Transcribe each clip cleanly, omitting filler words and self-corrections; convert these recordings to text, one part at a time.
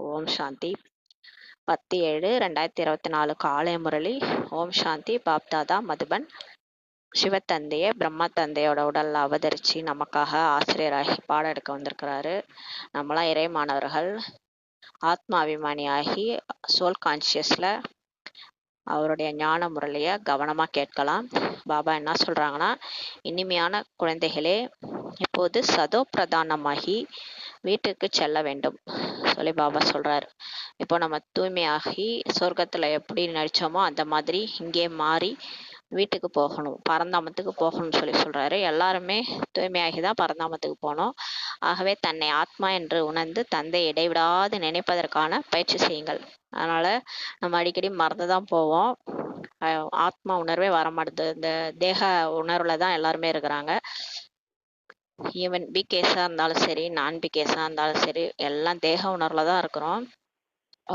ஓம் சாந்தி. 10/7/2024 காலை முரளி. ஓம் சாந்தி. பாப்தாதா மதுபன். சிவத்தந்தைய பிரம்மா தந்தையோட உடல்ல அவதரிச்சு நமக்காக ஆசிரியராகி பாடம் எடுக்க வந்திருக்கிறாரு. நம்மளாம் இறை மாணவர்கள். ஆத்மாபிமானியாகி சோல் கான்சியஸ்ல அவருடைய ஞான முரளிய கவனமா கேட்கலாம். பாபா என்ன சொல்றாங்கன்னா, இனிமையான குழந்தைகளே, இப்போது சதோ பிரதானமாகி வீட்டுக்கு செல்ல வேண்டும் சொல்லி பாபா சொல்றாரு. இப்போ நம்ம தூய்மையாகி சொர்க்கத்துல எப்படி நடிச்சோமோ அந்த மாதிரி இங்கே மாறி வீட்டுக்கு போகணும், பரந்தாமத்துக்கு போகணும்னு சொல்லி சொல்றாரு. எல்லாருமே தூய்மையாகி தான் பரந்தாமத்துக்கு போகணும். ஆகவே தன்னை ஆத்மா என்று உணர்ந்து தந்தை இடைவிடாது நினைப்பதற்கான பயிற்சி செய்யுங்கள். அதனால நம்ம அடிக்கடி மறந்து தான் போவோம். ஆத்மா உணர்வே வரமாட்டுது. இந்த தேக உணர்வுல தான் எல்லாருமே இருக்கிறாங்க. ஈவன் பிகேஸாக இருந்தாலும் சரி, நான் பிகேஸாக இருந்தாலும் சரி, எல்லாம் தேக உணர்வில் தான் இருக்கிறோம்.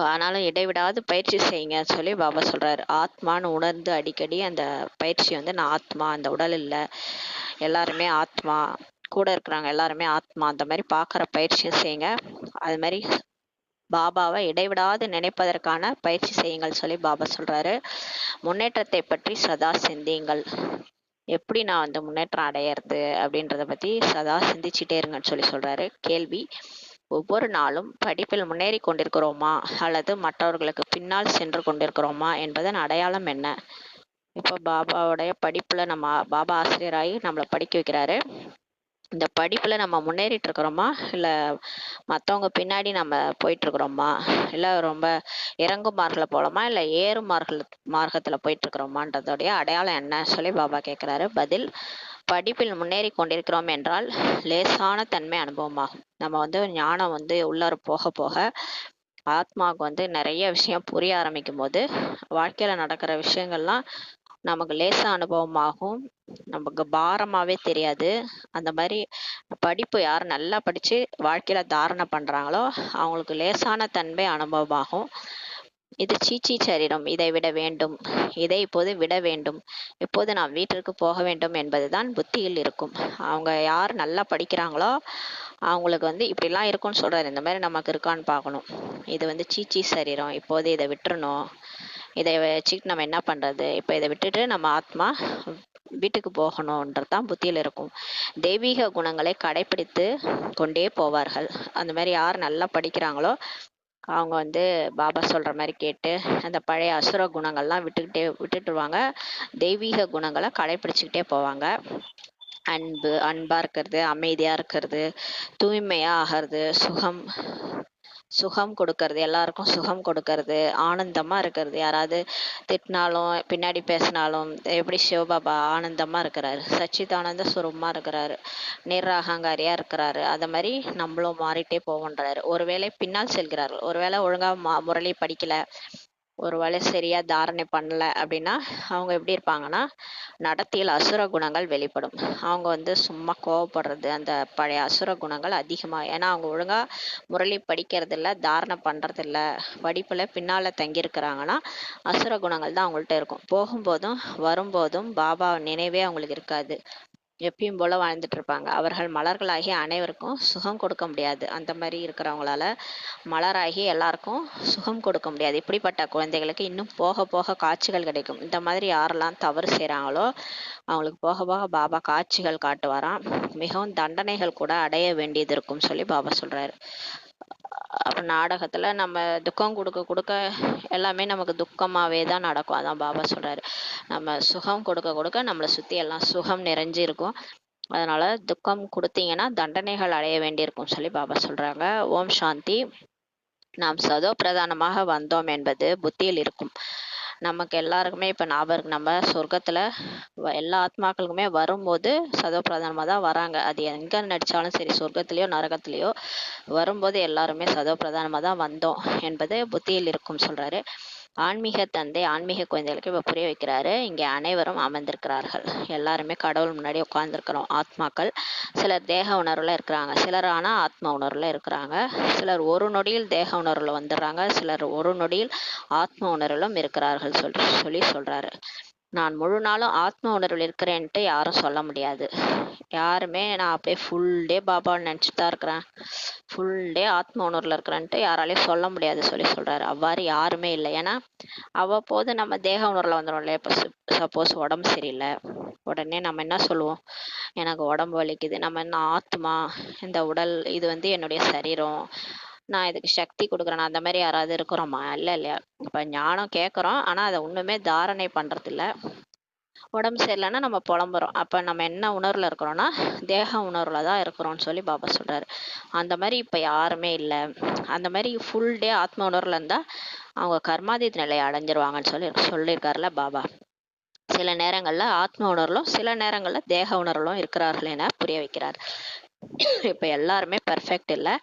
ஆனாலும் இடைவிடாது பயிற்சி செய்யுங்க சொல்லி பாபா சொல்கிறாரு. ஆத்மான்னு உணர்ந்து அடிக்கடி அந்த பயிற்சி வந்து நான் ஆத்மா, அந்த உடல் இல்லை, எல்லாருமே ஆத்மா, கூட இருக்கிறாங்க எல்லாருமே ஆத்மா, அந்த மாதிரி பார்க்குற பயிற்சியும் செய்யுங்க. அது மாதிரி பாபாவை இடைவிடாது நினைப்பதற்கான பயிற்சி செய்யுங்கள் சொல்லி பாபா சொல்கிறாரு. முன்னேற்றத்தை பற்றி சதா சிந்தியுங்கள். எப்படி நான் அந்த முன்னேற்றம் அடையிறது அப்படின்றத பற்றி சதா சிந்திச்சுட்டே இருங்கன்னு சொல்லி சொல்கிறாரு. கேள்வி: ஒவ்வொரு நாளும் படிப்பில் முன்னேறி கொண்டிருக்கிறோமா அல்லது மற்றவர்களுக்கு பின்னால் சென்று கொண்டிருக்கிறோமா என்பதன் அடையாளம் என்ன? இப்போ பாபாவுடைய படிப்பில் நம்ம பாபா ஆசிரியராகி நம்மளை படிக்க வைக்கிறாரு. இந்த படிப்பில் நம்ம முன்னேறிட்டு இருக்கிறோமா இல்லை மற்றவங்க பின்னாடி நம்ம போயிட்டுருக்குறோமா, இல்லை ரொம்ப இறங்கும் மார்க்கில் போகலாமா இல்லை ஏறும் மார்க்கத்தில் போயிட்டுருக்குறோமான்றதோடைய அடையாளம் என்ன சொல்லி பாபா கேட்குறாரு. பதில்: படிப்பில் முன்னேறி கொண்டிருக்கிறோம் என்றால் லேசான தன்மை அனுபவமாகும். நம்ம வந்து ஞானம் வந்து உள்ளார போக போக ஆத்மாவுக்கு வந்து நிறைய விஷயம் புரிய ஆரம்பிக்கும் போது வாழ்க்கையில் நடக்கிற விஷயங்கள்லாம் நமக்கு லேசாக அனுபவமாகும், நமக்கு பாரமாகவே தெரியாது. அந்த மாதிரி படிப்பு யார் நல்லா படித்து வாழ்க்கையில் தாரணை பண்ணுறாங்களோ அவங்களுக்கு லேசான தன்மை அனுபவமாகும். இது சீச்சி சரீரம், இதை விட வேண்டும், இதை இப்போது விட வேண்டும், இப்போது நான் வீட்டிற்கு போக வேண்டும் என்பதுதான் புத்தியில் இருக்கும். அவங்க யார் நல்லா படிக்கிறாங்களோ அவங்களுக்கு வந்து இப்படிலாம் இருக்கும்னு சொல்கிறாரு. இந்த மாதிரி நமக்கு இருக்கான்னு பார்க்கணும். இது வந்து சீச்சி சரீரம், இப்போது இதை விட்டுறணும், இதை வச்சுக்கிட்டு நம்ம என்ன பண்ணுறது, இப்போ இதை விட்டுட்டு நம்ம ஆத்மா வீட்டுக்கு போகணுன்றது தான் புத்தியில் இருக்கும். தெய்வீக குணங்களை கடைப்பிடித்து கொண்டே போவார்கள். அந்த மாதிரி யார் நல்லா படிக்கிறாங்களோ அவங்க வந்து பாபா சொல்கிற மாதிரி கேட்டு அந்த பழைய அசுர குணங்கள்லாம் விட்டுட்டுருவாங்க. தெய்வீக குணங்களை கடைப்பிடிச்சிக்கிட்டே போவாங்க. அன்பாக இருக்கிறது, அமைதியாக இருக்கிறது, தூய்மையாக ஆகிறது, சுகம் கொடுக்கறது, எல்லாருக்கும் சுகம் கொடுக்கறது, ஆனந்தமாக இருக்கிறது. யாராவது திட்டினாலும் பின்னாடி பேசினாலும் எப்படி சிவபாபா ஆனந்தமாக இருக்கிறாரு, சச்சிதானந்த சுரூபமாக இருக்கிறாரு, நிர்அகங்காரியாக இருக்கிறாரு. அதை மாதிரி நம்மளும் மாறிட்டே போவோன்றாரு. ஒருவேளை பின்னால் செல்கிறார்கள், ஒருவேளை ஒழுங்காக முரளி படிக்கலை, ஒரு வேளை சரியாக தாரணை பண்ணலை அப்படின்னா அவங்க எப்படி இருப்பாங்கன்னா நடத்தையில் அசுர குணங்கள் வெளிப்படும். அவங்க வந்து சும்மா கோவப்படுறது, அந்த பழைய அசுர குணங்கள் அதிகமாக, ஏன்னா அவங்க ஒழுங்காக முரளி படிக்கிறதில்ல, தாரணை பண்ணுறதில்ல, படிப்பில் பின்னால் தங்கியிருக்கிறாங்கன்னா அசுர குணங்கள் தான் அவங்கள்ட்ட இருக்கும். போகும்போதும் வரும்போதும் பாபா நினைவே அவங்களுக்கு இருக்காது, எப்பயும் போல வாழ்ந்துட்டு இருப்பாங்க. அவர்கள் மலர்களாகி அனைவருக்கும் சுகம் கொடுக்க முடியாது. அந்த மாதிரி இருக்கிறவங்களால மலராகி எல்லாருக்கும் சுகம் கொடுக்க முடியாது. இப்படிப்பட்ட குழந்தைகளுக்கு இன்னும் போக போக காட்சிகள் கிடைக்கும். இந்த மாதிரி யாரெல்லாம் தவறு செய்கிறாங்களோ அவங்களுக்கு போக போக பாபா காட்சிகள் காட்டுவாராம். மிகவும் தண்டனைகள் கூட அடைய வேண்டியது இருக்கும் சொல்லி பாபா சொல்கிறாரு. அப்புறம் நாடகத்தில் நம்ம துக்கம் கொடுக்க கொடுக்க எல்லாமே நமக்கு துக்கமாகவே தான் நடக்கும். அதான் பாபா சொல்கிறாரு. நம்ம சுகம் கொடுக்க கொடுக்க நம்மளை சுற்றி எல்லாம் சுகம் நிறைஞ்சு இருக்கும். அதனால் துக்கம் கொடுத்தீங்கன்னா தண்டனைகள் அடைய வேண்டியிருக்கும் சொல்லி பாபா சொல்கிறாங்க. ஓம் சாந்தி. நாம் சதோ பிரதானமாக வந்தோம் என்பது புத்தியில் இருக்கும். நமக்கு எல்லாருக்குமே இப்போ ஞாபகம், நம்ம சொர்க்கத்தில் எல்லா ஆத்மாக்களுக்குமே வரும்போது சதோ பிரதானமாக தான் வராங்க. அது எங்கே நடித்தாலும் சரி, சொர்க்கத்துலேயோ நரகத்துலேயோ வரும்போது எல்லாருமே சதோ பிரதானமாக தான் வந்தோம் என்பது புத்தியில் இருக்கும் சொல்கிறாரு. ஆன்மீக தந்தை ஆன்மீக குழந்தைகளுக்கு இப்போ புரிய வைக்கிறாரு. இங்கே அனைவரும் அமர்ந்திருக்கிறார்கள், எல்லாருமே கடவுள் முன்னாடி உட்கார்ந்துருக்கிறோம் ஆத்மாக்கள். சிலர் தேக உணர்வில் இருக்கிறாங்க, சிலர் ஆனால் ஆத்மா உணர்வில் இருக்கிறாங்க. சிலர் ஒரு நொடியில் தேக உணர்வில் வந்துடுறாங்க, சிலர் ஒரு நொடியில் ஆத்ம உணர்விலும் இருக்கிறார்கள் சொல்லி சொல்கிறாரு. நான் முழு நாளும் ஆத்ம உணர்வில் இருக்கிறேன்ட்டு யாரும் சொல்ல முடியாது. யாருமே நான் அப்படியே ஃபுல் டே பாபான்னு நினச்சிட்டு தான் இருக்கிறேன், ஃபுல் டே ஆத்ம உணர்வில் இருக்கிறேன்ட்டு யாராலையும் சொல்ல முடியாது சொல்லி சொல்கிறாரு. அவ்வாறு யாருமே இல்லை. ஏன்னா அவ்வப்போது நம்ம தேக உணர்வில் வந்துடும் இல்லையா. இப்போ சப்போஸ் உடம்பு சரியில்லை, உடனே நம்ம என்ன சொல்லுவோம், எனக்கு உடம்பு வலிக்குது. நம்ம என்ன ஆத்மா, இந்த உடல் இது வந்து என்னுடைய சரீரம், நான் இதுக்கு சக்தி கொடுக்குறேன், அந்த மாதிரி யாராவது இருக்கிறோமா? இல்லை இல்லையா. இப்போ ஞானம் கேட்குறோம், ஆனால் அதை ஒன்றுமே தாரணை பண்ணுறதில்ல. உடம்பு சரியில்லைன்னா நம்ம புலம்புறோம். அப்போ நம்ம என்ன உணர்வில் இருக்கிறோன்னா தேக உணர்வில் தான் இருக்கிறோம்னு சொல்லி பாபா சொல்கிறாரு. அந்த மாதிரி இப்போ யாருமே இல்லை. அந்த மாதிரி ஃபுல் டே ஆத்ம உணர்வில் இருந்தால் அவங்க கர்மாதீத் நிலையை அடைஞ்சிருவாங்கன்னு சொல்லியிருக்காருல பாபா. சில நேரங்களில் ஆத்ம உணர்வும் சில நேரங்களில் தேக உணர்வும் இருக்கிறார்கள் என புரிய வைக்கிறார். இப்போ எல்லாருமே பெர்ஃபெக்ட் இல்லை.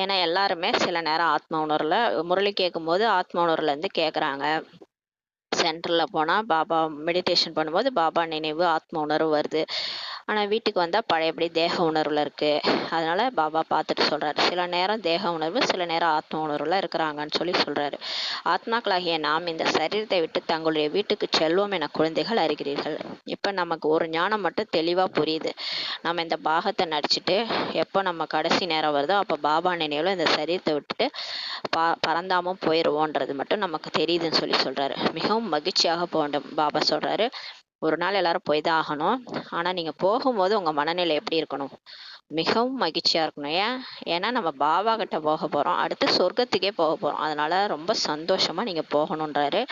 ஏன்னா எல்லாருமே சில நேரம் ஆத்ம உணர்வில் முரளி கேட்கும்போது ஆத்ம உணர்வுலேருந்து கேட்குறாங்க. சென்டரில் போனால் பாபா மெடிடேஷன் பண்ணும்போது பாபா நினைவு ஆத்ம உணர்வு வருது. ஆனால் வீட்டுக்கு வந்தால் பழையபடி தேக உணர்வில் இருக்குது. அதனால் பாபா பார்த்துட்டு சொல்கிறாரு, சில நேரம் தேக உணர்வு, சில நேரம் ஆத்ம உணர்வில் இருக்கிறாங்கன்னு சொல்லி சொல்கிறாரு. ஆத்மாக்களாகிய நாம் இந்த சரீரத்தை விட்டு தங்களுடைய வீட்டுக்கு செல்வோம் என குழந்தைகள் அறிகிறீர்கள். இப்போ நமக்கு ஒரு ஞானம் மட்டும் தெளிவாக புரியுது. நம்ம இந்த பாகத்தை நடிச்சுட்டு எப்போ நம்ம கடைசி நேரம் வருதோ அப்போ பாபா நினைவில் இந்த சரீரத்தை விட்டுட்டு பறந்தாமல் போயிடுவோன்றது மட்டும் நமக்கு தெரியுதுன்னு சொல்லி சொல்கிறாரு. மிகவும் மகிழ்ச்சியாக போகணும் பாபா சொல்கிறாரு. ஒரு நாள் எல்லாரும் போய் தான் ஆகணும். ஆனால் நீங்கள் போகும்போது உங்கள் மனநிலை எப்படி இருக்கணும்? மிகவும் மகிழ்ச்சியாக இருக்கணும். ஏன்னா நம்ம பாபா கிட்ட போக போகிறோம், அடுத்து சொர்க்கத்துக்கே போக போகிறோம். அதனால ரொம்ப சந்தோஷமாக நீங்கள் போகணுன்றாரு.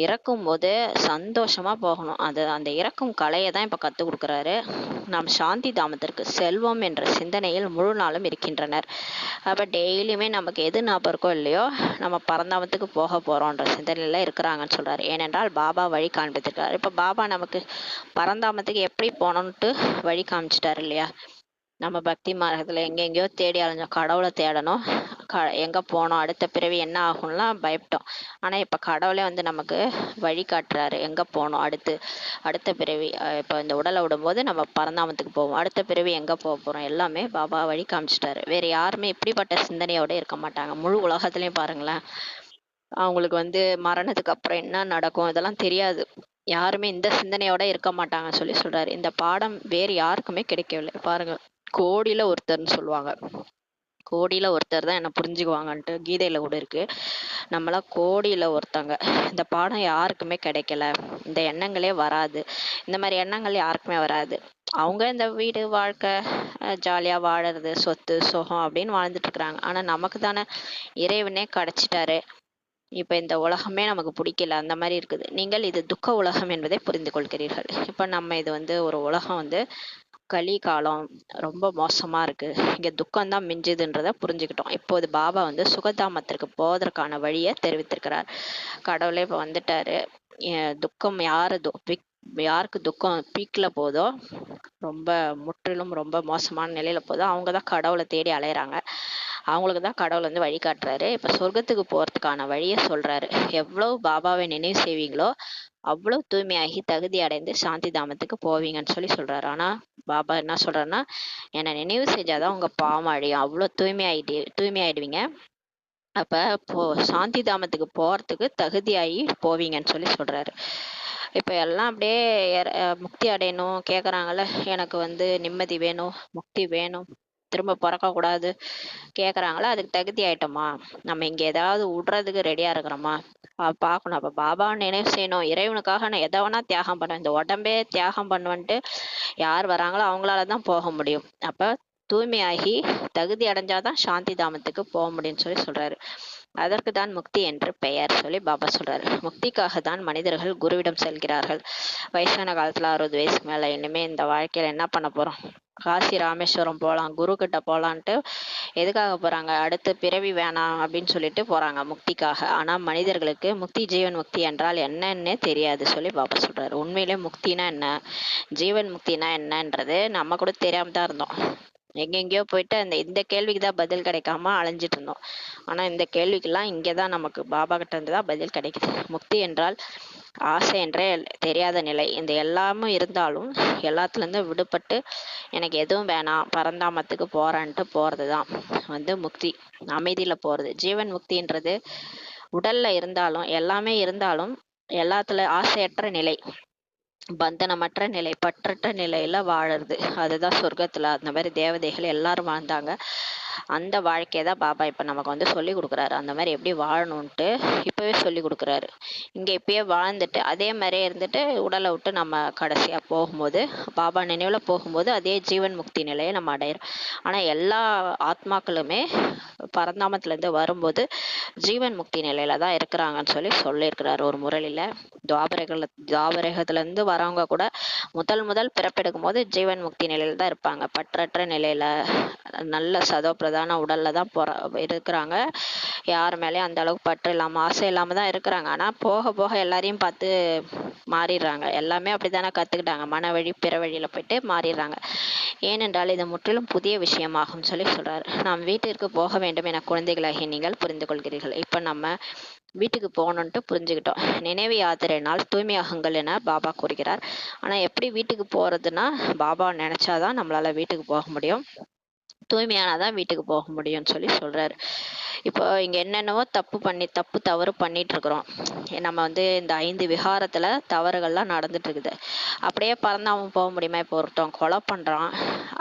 இறக்கும் போது சந்தோஷமாக போகணும். அந்த இறக்கும் கலையை தான் இப்போ கற்றுக் கொடுக்குறாரு. நாம் சாந்தி தாமத்திற்கு செல்வம் என்ற சிந்தனையில் முழு நாளும் இருக்கின்றனர். அப்போ டெய்லியுமே நமக்கு எது ஞாபகம் இருக்கோ இல்லையோ நம்ம பரந்தாமத்துக்கு போக போகிறோன்ற சிந்தனையில் இருக்கிறாங்கன்னு சொல்கிறாரு. ஏனென்றால் பாபா வழி காண்பித்திருக்காரு. இப்போ பாபா நமக்கு பரந்தாமத்துக்கு எப்படி போகணுன்ட்டு வழி காமிச்சிட்டாரு இல்லையா. நம்ம பக்தி மார்க்கத்தில் எங்கெங்கேயோ தேடி அலைஞ்சோம், கடவுளை தேடணும், எங்கே போனோம், அடுத்த பிறவி என்ன ஆகும்லாம் பயப்பட்டோம். ஆனால் இப்போ கடவுளே வந்து நமக்கு வழி காட்டுறாரு, எங்கே போகணும், அடுத்த பிறவி. இப்போ இந்த உடலை விடும்போது நம்ம பரந்தாமத்துக்கு போவோம், அடுத்த பிறவி எங்கே போக போகிறோம், எல்லாமே பாபா வழி காமிச்சிட்டாரு. வேறு யாருமே இப்படிப்பட்ட சிந்தனையோடு இருக்க மாட்டாங்க. முழு உலகத்துலேயும் பாருங்களேன், அவங்களுக்கு வந்து மரணத்துக்கு அப்புறம் என்ன நடக்கும் இதெல்லாம் தெரியாது. யாருமே இந்த சிந்தனையோட இருக்க மாட்டாங்கன்னு சொல்லி சொல்கிறாரு. இந்த பாடம் வேறு யாருக்குமே கிடைக்கவில்லை. பாருங்கள், கோடியில் ஒருத்தர்னு சொல்லுவாங்க, கோடியில் ஒருத்தர் தான் என்னை புரிஞ்சுக்குவாங்கன்ட்டு கீதையில் கூட இருக்குது. நம்மளாம் கோடியில் ஒருத்தங்க. இந்த பாடம் யாருக்குமே கிடைக்கல, இந்த எண்ணங்களே வராது, இந்த மாதிரி எண்ணங்கள் யாருக்குமே வராது. அவங்க இந்த வீடு வாழ்க்கை ஜாலியாக வாழறது, சொத்து சுகம் அப்படின்னு வாழ்ந்துட்டுருக்குறாங்க. ஆனால் நமக்கு தானே இறைவனே கிடச்சிட்டாரு. இப்போ இந்த உலகமே நமக்கு பிடிக்கல, அந்த மாதிரி இருக்குது. நீங்கள் இது துக்க உலகம் என்பதை புரிந்து கொள்கிறீர்கள். இப்போ நம்ம இது வந்து ஒரு உலகம் வந்து கலி காலம், ரொம்ப மோசமாக இருக்குது, இங்கே துக்கம்தான் மிஞ்சுதுன்றதை புரிஞ்சுக்கிட்டோம். இப்போது பாபா வந்து சுகதாமத்திற்கு போவதற்கான வழியை தெரிவித்திருக்கிறார். கடவுளே இப்போ வந்துட்டாரு. துக்கம் யாருக்கு துக்கம் பீக்கில் போதோ, ரொம்ப முற்றிலும் ரொம்ப மோசமான நிலையில் போதோ, அவங்க தான் கடவுளை தேடி அலையிறாங்க. அவங்களுக்கு தான் கடவுள் வந்து வழிகாட்டுறாரு. இப்போ சொர்க்கத்துக்கு போகிறதுக்கான வழியை சொல்கிறாரு. எவ்வளவு பாபாவை நினைவு செய்வீங்களோ அவ்வளோ தூய்மையாகி தகுதி அடைந்து சாந்தி தாமத்துக்கு போவீங்கன்னு சொல்லி சொல்கிறாரு. ஆனால் பாபா என்ன சொல்கிறாருன்னா, என்னை நினைவு செஞ்சாதான் உங்கள் பாவம் அழியும், அவ்வளோ தூய்மையாயிடுவீங்க. அப்போ சாந்தி தாமத்துக்கு போகிறதுக்கு தகுதியாகி போவீங்கன்னு சொல்லி சொல்கிறாரு. இப்போ எல்லாம் அப்படியே முக்தி அடையணும் கேட்குறாங்கல்ல, எனக்கு வந்து நிம்மதி வேணும், முக்தி வேணும், திரும்ப பிறக்கக்கூடாது கேட்குறாங்களா, அதுக்கு தகுதி ஆயிட்டோமா, நம்ம இங்கே ஏதாவது விடுறதுக்கு ரெடியாக இருக்கிறோமா பார்க்கணும். அப்போ பாபாவை நினைவு செய்யணும். இறைவனுக்காக நான் எதை வேணா தியாகம் பண்ணுவேன், இந்த உடம்பே தியாகம் பண்ணுவேன்ட்டு யார் வராங்களோ அவங்களால தான் போக முடியும். அப்போ தூய்மையாகி தகுதி அடைஞ்சாதான் சாந்தி தாமத்துக்கு போக முடியும்னு சொல்லி சொல்கிறாரு. அதற்கு தான் முக்தி என்று பெயர் சொல்லி பாபா சொல்கிறாரு. முக்திக்காக தான் மனிதர்கள் குருவிடம் செல்கிறார்கள். வயசான காலத்தில் 60 வயசுக்கு மேலே இனிமேல் இந்த வாழ்க்கையில் என்ன பண்ண போகிறோம், காசி ராமேஸ்வரம் போகலாம், குரு கிட்ட போகலான்ட்டு எதுக்காக போகிறாங்க, அடுத்த பிறவி வேணாம் அப்படின்னு சொல்லிட்டு போகிறாங்க முக்திக்காக. ஆனால் மனிதர்களுக்கு முக்தி ஜீவன் முக்தி என்றால் என்னன்னே தெரியாது சொல்லி பாபா சொல்கிறாரு. உண்மையிலே முக்தினா என்ன, ஜீவன் முக்தினா என்னன்றது நம்ம கூட தெரியாமல் தான் இருந்தோம். எங்கெங்கேயோ போயிட்டு இந்த கேள்விக்கு தான் பதில் கிடைக்காம அலைஞ்சிட்டு இருந்தோம். ஆனால் இந்த கேள்விக்கெல்லாம் இங்கே தான் நமக்கு பாபா கிட்ட இருந்து தான் பதில் கிடைக்குது. முக்தி என்றால் ஆசை என்றே தெரியாத நிலை. இந்த எல்லாமும் இருந்தாலும் எல்லாத்துலேருந்து விடுபட்டு எனக்கு எதுவும் வேணாம், பரந்தாமத்துக்கு போகிறேன்ட்டு போகிறது தான் வந்து முக்தி, அமைதியில் போகிறது. ஜீவன் முக்தின்றது உடலில் இருந்தாலும் எல்லாமே இருந்தாலும் எல்லாத்துல ஆசையற்ற நிலை, பந்தனமற்ற நிலை, பற்றற்ற நிலையில வாழறது. அதுதான் சொர்க்கத்துல அந்த மாதிரி தேவதைகள் எல்லாரும் வாழ்ந்தாங்க. அந்த வாழ்க்கையை தான் பாபா இப்ப நமக்கு வந்து சொல்லி கொடுக்குறாரு. அந்த மாதிரி எப்படி வாழணும்ட்டு இப்பவே சொல்லி கொடுக்குறாரு. இங்க இப்பயே வாழ்ந்துட்டு அதே மாதிரியே இருந்துட்டு உடலை விட்டு நம்ம கடைசியா போகும்போது, பாபா நினைவுல போகும்போது அதே ஜீவன் முக்தி நிலையை நம்ம அடையிறோம். ஆனா எல்லா ஆத்மாக்களுமே பரந்தாமத்துல இருந்து வரும்போது ஜீவன் முக்தி நிலையில தான் இருக்கிறாங்கன்னு சொல்லியிருக்கிறாரு ஒரு முரளில. துவாபரகத்துல இருந்து வரவங்க கூட முதல் பிறப்பெடுக்கும் போது ஜீவன் முக்தி நிலையில தான் இருப்பாங்க. பற்றற்ற நிலையில நல்ல சதோ பிரதான உடல்ல தான் இருக்கிறாங்க. யார் மேலேயும் அந்த அளவுக்கு பற்று இல்லாம ஆசை இல்லாம தான் இருக்கிறாங்க. ஆனா போக போக எல்லாரையும் பார்த்து மாறிடுறாங்க. எல்லாமே அப்படித்தானே கத்துக்கிட்டாங்க. மன வழி பிற வழியில போயிட்டு மாறிடுறாங்க. ஏனென்றால் இது முற்றிலும் புதிய விஷயமாகும் சொல்றாரு. நாம் வீட்டிற்கு போக வேண்டும் என குழந்தைகளாகிய நீங்கள் புரிந்து கொள்கிறீர்கள். இப்ப நம்ம வீட்டுக்கு போகணுன்ட்டு புரிஞ்சுக்கிட்டோம். நினைவு யாத்திரைனால் தூய்மையாகுங்கள் என பாபா கூறுகிறார். ஆனா எப்படி வீட்டுக்கு போறதுன்னா, பாபா நினைச்சாதான் நம்மளால வீட்டுக்கு போக முடியும், தூய்மையானாதான் வீட்டுக்கு போக முடியும்னு சொல்றாரு. இப்போ இங்க என்னென்னவோ தப்பு தவறு பண்ணிட்டு இருக்கிறோம். நம்ம வந்து இந்த 5 விகாரத்துல தவறுகள்லாம் நடந்துட்டு இருக்குது. அப்படியே பரந்தாமம் போக முடியுமா? இப்போ ஒருத்தன் கொலை பண்றான்,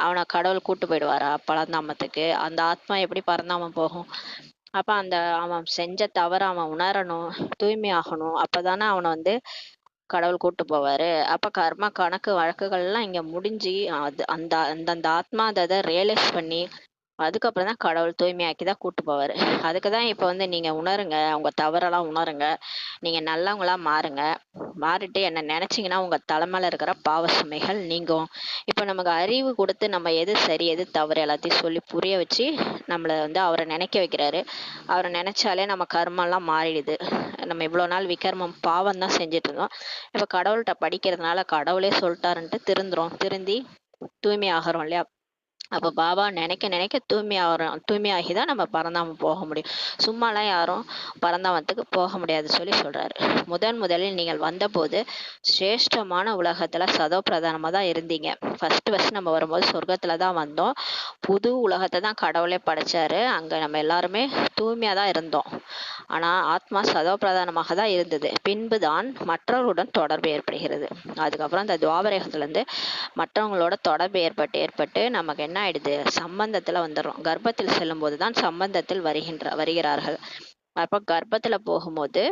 அவனை கடவுள் கூட்டு போயிடுவாரா பரந்தாமத்துக்கு? அந்த ஆத்மா எப்படி பரந்தாமம் போகும்? அப்ப அந்த அவன் செஞ்ச தவற அவன் உணரணும், தூய்மையாகணும். அப்பதானே அவனை வந்து கடவுள் கூட்டு போவாரு. அப்ப கர்ம கணக்கு வழக்குகள் எல்லாம் இங்க முடிஞ்சு அது அந்த அந்தந்த ஆத்மா அதை ரியலைஸ் பண்ணி அதுக்கப்புறம் தான் கடவுள் தூய்மையாக்கி தான் கூட்டு போவாரு. அதுக்குதான் இப்ப வந்து நீங்க உணருங்க, உங்க தவறெல்லாம் உணருங்க, நீங்க நல்லவங்களா மாறுங்க, மாறிட்டு என்ன நினைச்சீங்கன்னா உங்க தலைமையில இருக்கிற பாவ சுமைகள் நீங்கும். இப்ப நமக்கு அறிவு கொடுத்து நம்ம எது சரி எது தவறு எல்லாத்தையும் சொல்லி புரிய வச்சு நம்மள வந்து அவரை நினைக்க வைக்கிறாரு. அவரை நினைச்சாலே நம்ம கர்மெல்லாம் மாறிடுது. நம்ம இவ்வளவு நாள் விகர்மம் பாவம் தான் செஞ்சுட்டு இருந்தோம். இப்ப கடவுள்கிட்ட படிக்கிறதுனால கடவுளே சொல்லிட்டாருன்ட்டு திருந்தி தூய்மை ஆகிறோம் இல்லையா? அப்ப பாபா நினைக்க நினைக்க தூய்மையாகிதான் நம்ம பரந்தாமம் போக முடியும். சும்மாலாம் யாரும் பரந்தாமத்துக்கு போக முடியாது சொல்றாரு. முதலில் நீங்கள் வந்தபோது சிரேஷ்டமான உலகத்துல சதோ பிரதானமா தான் இருந்தீங்க. ஃபர்ஸ்ட் நம்ம வரும்போது சொர்க்கத்துல தான் வந்தோம். புது உலகத்தை தான் கடவுளே படைச்சாரு. அங்க நம்ம எல்லாருமே தூய்மையா தான் இருந்தோம். ஆனா ஆத்மா சதோ பிரதானமாக தான் இருந்தது. பின்புதான் மற்றவர்களுடன் தொடர்பு ஏற்படுகிறது. அதுக்கப்புறம் அந்த துவாபரகத்துல இருந்து மற்றவங்களோட தொடர்பு ஏற்பட்டு நமக்கு என்ன ஆயிடுது? சம்பந்தத்துல வந்துடுறோம். கர்ப்பத்தில் செல்லும் போதுதான் சம்பந்தத்தில் வருகிறார்கள். அப்ப கர்ப்பத்துல போகும்போது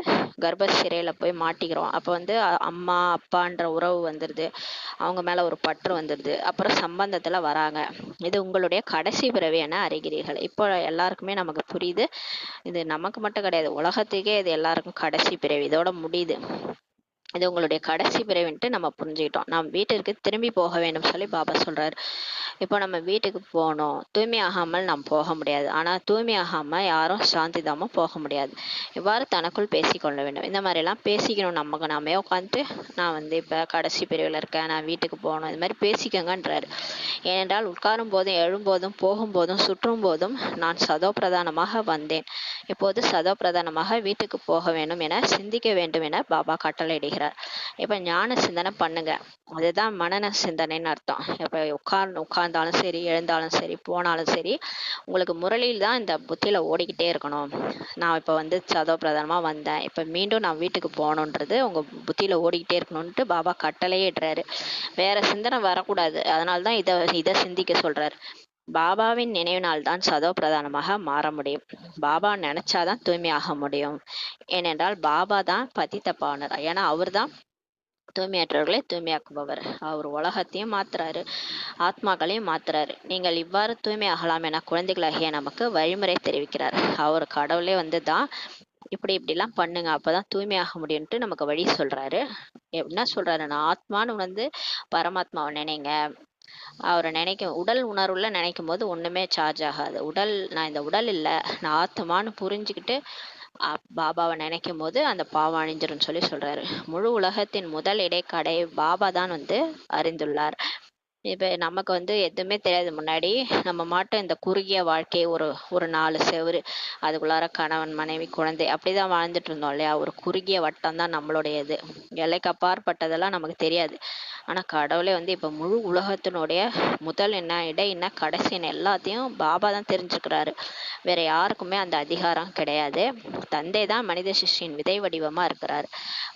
கர்ப்ப சிறையில போய் மாட்டிக்கிறோம். அப்ப வந்து அம்மா அப்பான்ற உறவு வந்துடுது, அவங்க மேல ஒரு பற்று வந்துடுது. அப்புறம் சம்பந்தத்துல வராங்க. இது உங்களுடைய கடைசி பிறவி என அறிகிறீர்கள். இப்போ எல்லாருக்குமே நமக்கு புரியுது, இது நமக்கு மட்டும் கிடையாது, உலகத்துக்கே இது எல்லாருக்கும் கடைசி பிறவி, இதோட முடியுது. இது உங்களுடைய கடைசி பிறவின்ட்டு நம்ம புரிஞ்சுக்கிட்டோம். நாம் வீட்டிற்கு திரும்பி போக வேண்டும் பாபா சொல்றாரு. இப்போ நம்ம வீட்டுக்கு போகணும், தூய்மையாகாமல் நாம் போக முடியாது. ஆனா தூய்மையாகாம யாரும் சாந்திதாமம் போக முடியாது. இவ்வாறு தனக்குள் பேசிக்கொள்ள வேண்டும். இந்த மாதிரி எல்லாம் பேசிக்கணும். நமக்கு நாமே உட்காந்துட்டு நான் வந்து இப்ப கடைசி பிரிவில் இருக்கேன், நான் வீட்டுக்கு போகணும், இது மாதிரி பேசிக்கங்கன்றாரு. ஏனென்றால் உட்காரும் போதும் எழும்போதும் போகும்போதும் சுற்றும் போதும் நான் சதோ பிரதானமாக வந்தேன், இப்போது சதோ பிரதானமாக வீட்டுக்கு போக வேண்டும் என சிந்திக்க வேண்டும் என பாபா கட்டளையிடுகிறார். இப்ப ஞான சிந்தனை பண்ணுங்க, அதுதான் மனன சிந்தனைன்னு அர்த்தம். இப்ப உட்கார்ந்தாலும் சரி, எழுந்தாலும் சரி, போனாலும் சரி, உங்களுக்கு முரளியில் தான் இந்த புத்தியில ஓடிக்கிட்டே இருக்கணும். நான் இப்ப வந்து சதோ பிரதானமா வந்தேன், இப்ப மீண்டும் நான் வீட்டுக்கு போகணுன்றது உங்க புத்தியில ஓடிக்கிட்டே இருக்கணும்ட்டு பாபா கட்டளையே இடுறாரு. வேற சிந்தனை வரக்கூடாது. அதனால்தான் இதை சிந்திக்க சொல்றாரு. பாபாவின் நினைவினால் தான் சதோ பிரதானமாக மாற முடியும். பாபா நினைச்சாதான் தூய்மையாக முடியும். ஏனென்றால் பாபா தான் பதித்த பாவனர். ஏன்னா அவர் தான் தூய்மையற்றவர்களை தூய்மையாக்குபவர். அவர் உலகத்தையும் மாத்துறாரு, ஆத்மாக்களையும் மாத்துறாரு. நீங்கள் இவ்வாறு தூய்மையாகலாம் என குழந்தைகளாகிய நமக்கு வழிமுறை தெரிவிக்கிறார். அவர் கடவுளே வந்து தான் இப்படிலாம் பண்ணுங்க, அப்பதான் தூய்மையாக முடியும்ட்டு நமக்கு வழி சொல்றாரு. என்ன சொல்றாருன்னா, ஆத்மான்னு வந்து பரமாத்மாவை நினைங்க. அவரை உடல் உணர்வுல நினைக்கும் போது ஒண்ணுமே சார்ஜ் ஆகாது. நான் இந்த உடல் இல்லை, நான் ஆத்மான்னு புரிஞ்சுக்கிட்டு பாபாவை நினைக்கும் போது அந்த பாவம் அழிஞ்சிரும் சொல்றாரு. முழு உலகத்தின் முதல் இடைக்கடை பாபா தான் வந்து அறிந்துள்ளார். இப்ப நமக்கு வந்து எதுவுமே தெரியாது. முன்னாடி நம்ம மாட்டும் இந்த குறுகிய வாழ்க்கை, ஒரு 4 செவரு, அதுக்குள்ளார கணவன் மனைவி குழந்தை அப்படிதான் வாழ்ந்துட்டு இருந்தோம் இல்லையா? ஒரு குறுகிய வட்டம் தான் நம்மளுடையது. எல்லைக்கு அப்பாற்பட்டதெல்லாம் நமக்கு தெரியாது. ஆனால் கடவுளே வந்து இப்போ முழு உலகத்தினுடைய முதல் என்ன, இடை என்ன, கடைசி என்ன எல்லாத்தையும் பாபா தான் தெரிஞ்சுக்கிறாரு. வேற யாருக்குமே அந்த அதிகாரம் கிடையாது. தந்தை தான் மனித சிருஷ்டியின் விதை வடிவமா இருக்கிறார்.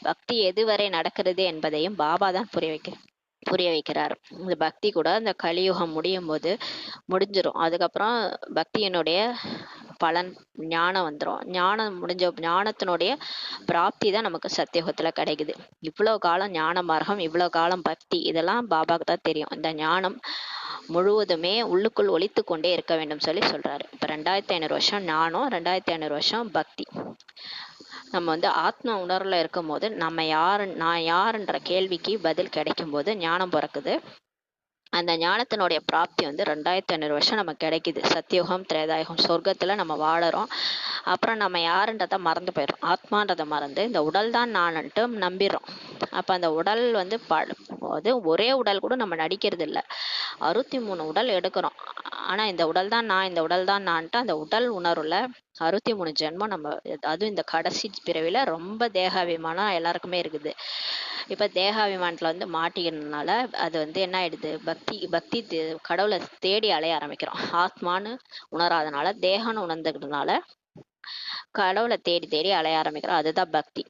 பக்தி எதுவரை நடக்கிறது என்பதையும் பாபா தான் புரிய வைக்கிறார். இந்த பக்தி கூட இந்த கலியுகம் முடியும் போது முடிஞ்சிரும். அதுக்கப்புறம் பக்தியினுடைய பலன் ஞானம் வந்துடும். ஞானம் முடிஞ்ச ஞானத்தினுடைய பிராப்தி தான் நமக்கு சத்தியுகத்துல கிடைக்குது. இவ்வளவு காலம் ஞான மார்க்கம், இவ்வளவு காலம் பக்தி, இதெல்லாம் பாபாவுக்கு தான் தெரியும். இந்த ஞானம் முழுவதுமே உள்ளுக்குள் ஒலித்து கொண்டே இருக்க வேண்டும் சொல்லி சொல்றாரு. இப்ப 2500 வருஷம் ஞானம், 2500 வருஷம் பக்தி. நம்ம வந்து ஆத்ம உணர்வுல இருக்கும் போது நம்ம யாரு, நான் யாருன்ற கேள்விக்கு பதில் கிடைக்கும் போது ஞானம் பிறக்குது. அந்த ஞானத்தினுடைய பிராப்தி வந்து 2500 வருஷம் நமக்கு கிடைக்குது. சத்தியுகம், திரேதாயுகம், சொர்க்கத்துல நம்ம வாழறோம். அப்புறம் நம்ம யாருன்றதை மறந்து போயிடும். ஆத்மான்றதை மறந்து இந்த உடல் தான் நான்ட்டு நம்பிடுறோம். அப்ப அந்த உடல் வந்து அது ஒரே உடல் கூட நம்ம நடிக்கிறது இல்லை. 63 உடல் எடுக்கிறோம். ஆனா இந்த உடல் தான் நான், இந்த உடல் தான் நான்ட்டு அந்த உடல் உணர்வுல 63 ஜென்மம் நம்ம, அதுவும் இந்த கடைசி பிறவில ரொம்ப தேகாபிமானம் எல்லாருக்குமே இருக்குது. இப்ப தேகாபிமானத்துல வந்து மாட்டிக்கிறதுனால அது வந்து என்ன ஆயிடுது, பக்தி கடவுளை தேடி அலைய ஆரம்பிக்கிறோம். ஆத்மான்னு உணராதனால, தேகம்னு உணர்ந்துக்கிறதுனால கடவுளை தேடி தேடி அலைய ஆரம்பிக்கிறோம். அதுதான் பக்தி.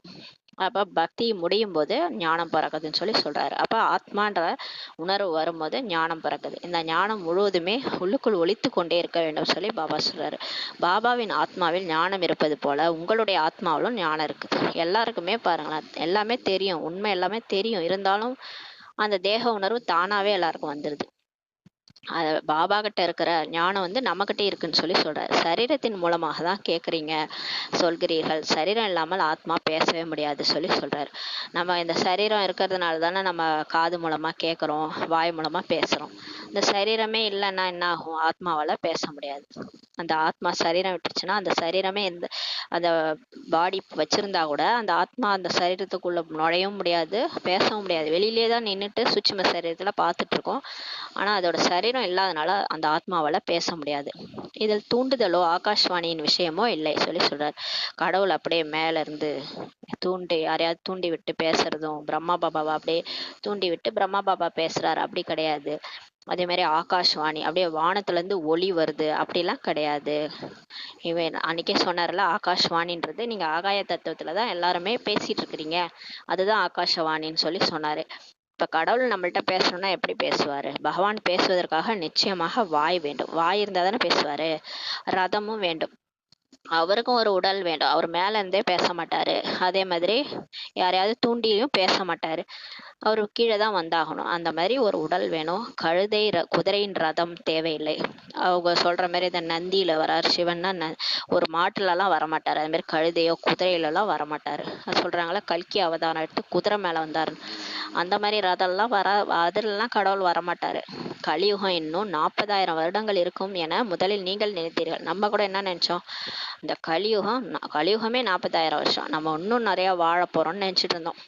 அப்ப பக்தி முடியும் போது ஞானம் பிறக்குதுன்னு சொல்லி சொல்றாரு. அப்ப ஆத்மான்ற உணர்வு வரும்போது ஞானம் பிறக்குது. இந்த ஞானம் முழுவதுமே உள்ளுக்குள் ஒலித்து கொண்டே இருக்க வேண்டும் சொல்லி பாபா சொல்றாரு. பாபாவின் ஆத்மாவில் ஞானம் இருப்பது போல உங்களுடைய ஆத்மாவிலும் ஞானம் இருக்குது. எல்லாருக்குமே பாருங்களேன், எல்லாமே தெரியும், உண்மை எல்லாமே தெரியும். இருந்தாலும் அந்த தேக உணர்வு தானாவே எல்லாருக்கும் வந்துருது. பாபா கிட்ட இருக்கிற ஞானம் வந்து நம்ம கிட்டே இருக்குன்னு சொல்லி சொல்றாரு. சரீரத்தின் மூலமாக தான் கேட்குறீங்க சொல்கிறீர்கள், சரீரம் இல்லாமல் ஆத்மா பேசவே முடியாது சொல்லி சொல்றாரு. நம்ம இந்த சரீரம் இருக்கிறதுனால தானே நம்ம காது மூலமா கேட்குறோம், வாய் மூலமா பேசுறோம். இந்த சரீரமே இல்லைன்னா என்ன ஆகும், ஆத்மாவால பேச முடியாது. அந்த ஆத்மா சரீரம் விட்டுருச்சுன்னா அந்த சரீரமே எந்த, அந்த பாடி வச்சிருந்தா கூட அந்த ஆத்மா அந்த சரீரத்துக்குள்ள நுழையவும் முடியாது, பேசவும் முடியாது. வெளியிலே தான் நின்றுட்டு சூட்சும சரீரத்துல பார்த்துட்டு இருக்கோம். ஆனா அதோட சரீரம் இல்லாதனால அந்த ஆத்மாவால பேச முடியாது. இதில் தூண்டுதலோ ஆகாஷ்வாணியின் விஷயமோ இல்லை சொல்லி சொல்றாரு. கடவுள் அப்படியே மேல இருந்து யாரையாவது தூண்டி விட்டு பேசுறதும், பிரம்மா பாபாவை அப்படியே தூண்டி விட்டு பிரம்மா பாபா பேசுறாரு அப்படி கிடையாது. அதே மாதிரி ஆகாஷ்வாணி அப்படியே வானத்துல இருந்து ஒளி வருது அப்படிலாம் கிடையாது. இவன் அன்னைக்கே சொன்னார்ல, ஆகாஷ்வாணின்றது நீங்க ஆகாய தத்துவத்துலதான் எல்லாருமே பேசிட்டு இருக்கிறீங்க, அதுதான் ஆகாஷவாணின்னு சொல்லி சொன்னாரு. இப்ப கடவுள் நம்மள்ட்ட பேசணும்னா எப்படி பேசுவாரு? பகவான் பேசுவதற்காக நிச்சயமாக வாய் வேண்டும். வாய் இருந்தா தானே பேசுவாரு. ரதமும் வேண்டும். அவருக்கும் ஒரு உடல் வேண்டும். அவர் மேல இருந்தே பேச மாட்டாரு. அதே மாதிரி யாரையாவது தூண்டியும் பேச மாட்டாரு. அவரு கீழே தான் வந்தாகணும். அந்த மாதிரி ஒரு உடல் வேணும். குதிரையின் ரதம் தேவையில்லை. அவங்க சொல்ற மாதிரி இந்த நந்தியில வராரு சிவன்னா, ஒரு மாட்டுல எல்லாம் வரமாட்டாரு. அது மாதிரி கழுதையோ குதிரையில எல்லாம் வரமாட்டாரு. சொல்றாங்களா, கல்கி அவதாரம் எடுத்து குதிரை மேல வந்தாரு. அந்த மாதிரி ரதம்லாம் அதுலாம் கடவுள் வரமாட்டாரு. கலியுகம் இன்னும் 40,000 வருடங்கள் இருக்கும் என முதலில் நீங்கள் நினைத்தீர்கள். நம்ம கூட என்ன நினைச்சோம், இந்த கலியுகமே 40,000 வருஷம், நம்ம இன்னும் நிறைய வாழ போறோம்னு நினைச்சிட்டு இருந்தோம்.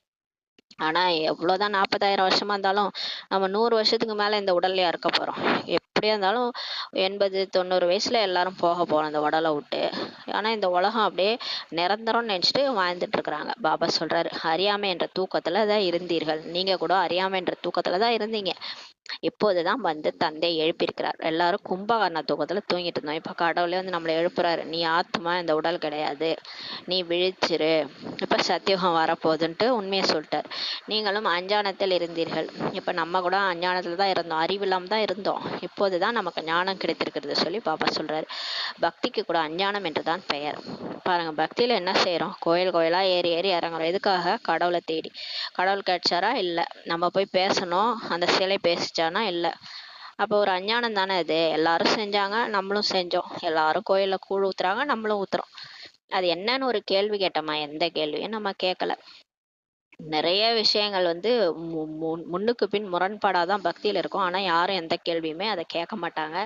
ஆனா எவ்வளவுதான் 40,000 வருஷமா இருந்தாலும் நம்ம 100 வருஷத்துக்கு மேல இந்த உடல்லையா இருக்க போறோம். எப்படியா இருந்தாலும் 80-90 வயசுல எல்லாரும் போக போறோம் இந்த உடலை விட்டு. ஆனா இந்த உலகம் அப்படியே நிரந்தரம்னு நினைச்சிட்டு வாழ்ந்துட்டு இருக்கிறாங்க. பாபா சொல்றாரு, அறியாமை என்ற தூக்கத்துல தான் இருந்தீர்கள். நீங்க கூட அறியாமை என்ற தூக்கத்துல தான் இருந்தீங்க. இப்போதுதான் வந்து தந்தை எழுப்பியிருக்கிறார். எல்லாரும் கும்பகர்ண தூக்கத்துல தூங்கிட்டு இருந்தோம். இப்ப கடவுளே வந்து நம்மளை எழுப்புறாரு. நீ ஆத்மா, இந்த உடல் கிடையாது, நீ விழிச்சிரு, இப்ப சத்தியுகம் வரப்போகுதுன்ட்டு உண்மையை சொல்லிட்டார். நீங்களும் அஞ்ஞானத்தில் இருந்தீர்கள். இப்ப நம்ம கூட அஞ்ஞானத்துல தான் இருந்தோம், அறிவில்லாம தான் இருந்தோம். இப்போதுதான் நமக்கு ஞானம் கிடைத்திருக்கிறது சொல்லி பாபா சொல்றாரு. பக்திக்கு கூட அஞ்ஞானம் என்றுதான் பெயர். பாருங்க, பக்தியில என்ன செய்யறோம், கோயில் கோயிலா ஏறி ஏறி இறங்குறோம். எதுக்காக? கடவுளை தேடி. கடவுள் கிடைச்சாரா? இல்ல. நம்ம போய் பேசணும், அந்த சிலை பேசிச்சானா? இல்ல. அப்போ ஒரு அஞ்ஞானம் தானே இது. எல்லாரும் செஞ்சாங்க, நம்மளும் செஞ்சோம். எல்லாரும் கோயில்ல கூழ் ஊத்துறாங்க, நம்மளும் ஊத்துறோம். அது என்னன்னு ஒரு கேள்வி கேட்டோமா? எந்த கேள்வியும் நம்ம கேட்கல. நிறைய விஷயங்கள் வந்து முன்னுக்கு பின் முரண்பாடாதான் பக்தியில இருக்கும். ஆனா யாரும் எந்த கேள்வியுமே அதை கேட்க மாட்டாங்க.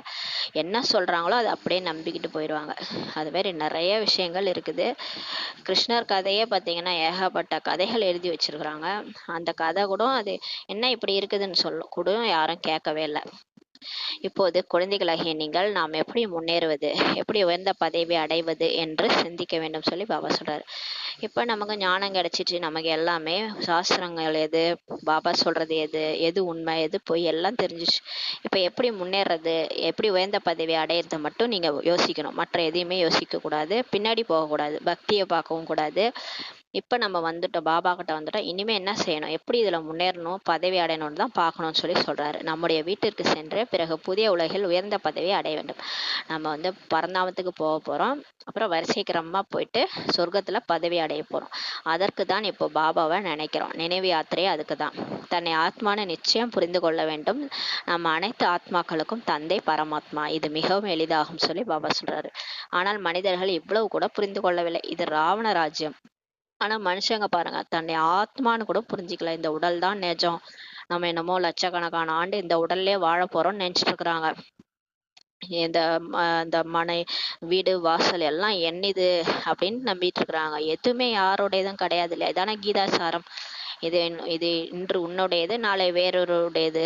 என்ன சொல்றாங்களோ அதை அப்படியே நம்பிக்கிட்டு போயிடுவாங்க. அது மாதிரி நிறைய விஷயங்கள் இருக்குது. கிருஷ்ணர் கதையே பார்த்தீங்கன்னா ஏகப்பட்ட கதைகள் எழுதி வச்சிருக்கிறாங்க. அந்த கதை கூட அது என்ன இப்படி இருக்குதுன்னு சொல்லும் கூட யாரும் கேட்கவே இல்லை. இப்போது குழந்தைகளாகிய நீங்கள் நாம் எப்படி முன்னேறுவது, எப்படி உயர்ந்த பதவி அடைவது என்று சிந்திக்க வேண்டும் சொல்லி பாபா சொல்றாரு. இப்போ நமக்கு ஞானம் கிடைச்சிட்டு நமக்கு எல்லாமே சாஸ்திரங்கள் எது, பாபா சொல்றது எது, எது உண்மை எது பொய் எல்லாம் தெரிஞ்சிச்சு. இப்போ எப்படி முன்னேறது, எப்படி உயர்ந்த பதவி அடையிறத மட்டும் நீங்க யோசிக்கணும். மற்ற எதையுமே யோசிக்க கூடாது, பின்னாடி போகக்கூடாது, பக்தியை பார்க்கவும் கூடாது. இப்போ நம்ம வந்துட்டோம், பாபா கிட்ட வந்துட்டோம். இனிமே என்ன செய்யணும், எப்படி இதுல முன்னேறணும், பதவி அடையணும்னு தான் பார்க்கணும்னு சொல்லி சொல்றாரு. நம்முடைய வீட்டிற்கு சென்று பிறகு புதிய உலகில் உயர்ந்த பதவியை அடைய வேண்டும். நம்ம வந்து பரந்தாமத்துக்கு போக போறோம். அப்புறம் வரிசை கிரமமா போயிட்டு சொர்க்கத்துல பதவி அடைய போறோம். அதற்கு தான் இப்போ பாபாவை நினைக்கிறோம். நினைவு யாத்திரையே அதுக்கு தான். தன்னை ஆத்மானு நிச்சயம் புரிந்து கொள்ள வேண்டும். நம்ம அனைத்து ஆத்மாக்களுக்கும் தந்தை பரமாத்மா. இது மிகவும் எளிதாகும் சொல்லி பாபா சொல்றாரு. ஆனால் மனிதர்கள் இவ்வளவு கூட புரிந்து கொள்ளவில்லை. இது ராவண ராஜ்யம். ஆனா மனுஷங்க பாருங்க, தன்னை ஆத்மான்னு கூட புரிஞ்சுக்கல. இந்த உடல் தான் நிஜம், நம்ம என்னமோ லட்சக்கணக்கான ஆண்டு இந்த உடல்லே வாழ போறோம்னு நினைச்சிட்டு இருக்கிறாங்க. இந்த மனை வீடு வாசல் எல்லாம் என்னது அப்படின்னு நம்பிட்டு இருக்கிறாங்க. எதுவுமே யாரோடையதும் கிடையாது இல்லையா? இதான கீதாசாரம். இது இன்று உன்னுடையது, நாளை வேறொருடையது,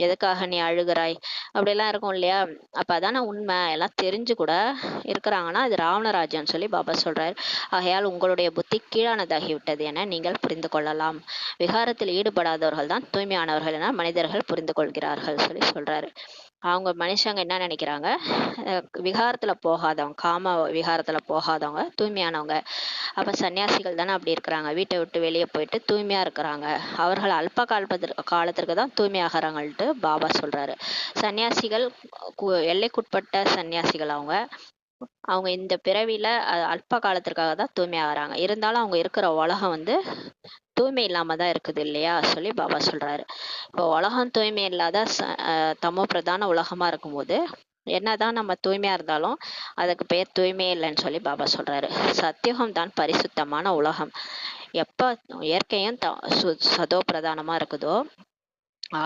எதுக்காக நீ அழுகிறாய், அப்படிலாம் இருக்கும் இல்லையா? அப்ப அதான உண்மை. எல்லாம் தெரிஞ்சு கூட இருக்கிறாங்கன்னா அது ராவணராஜ்யம் சொல்லி பாபா சொல்றாரு. ஆகையால் உங்களுடைய புத்தி கீழானதாகிவிட்டது என நீங்கள் புரிந்து கொள்ளலாம். விகாரத்தில் ஈடுபடாதவர்கள் தான் தூய்மையானவர்கள் என மனிதர்கள் புரிந்து கொள்கிறார்கள் சொல்லி சொல்றாரு. அவங்க மனுஷங்க என்ன நினைக்கிறாங்க, விகாரத்துல போகாதவங்க, காம விகாரத்துல போகாதவங்க தூய்மையானவங்க. அப்ப சன்னியாசிகள் தானே அப்படி இருக்கிறாங்க, வீட்டை விட்டு வெளியே போயிட்டு தூய்மையா இருக்கிறாங்க. அவர்கள் அல்ப காலத்திற்கு தான் தூய்மையாகிறாங்கள்ட்டு பாபா சொல்றாரு. சன்னியாசிகள் எல்லைக்குட்பட்ட சன்னியாசிகள். அவங்க இந்த பிறவியில அல்ப காலத்திற்காக தான் தூய்மையாகிறாங்க. இருந்தாலும் அவங்க இருக்கிற உலகம் வந்து தூய்மை இல்லாம தான் இருக்குது இல்லையா சொல்லி பாபா சொல்றாரு. இப்போ உலகம் தூய்மை இல்லாத தமோ பிரதான உலகமா இருக்கும்போது என்னதான் நம்ம தூய்மையா இருந்தாலும் அதுக்கு பெயர் தூய்மையே இல்லைன்னு சொல்லி பாபா சொல்றாரு. சத்தியுகம் தான் பரிசுத்தமான உலகம். எப்ப இயற்கையும் சதோ பிரதானமா இருக்குதோ,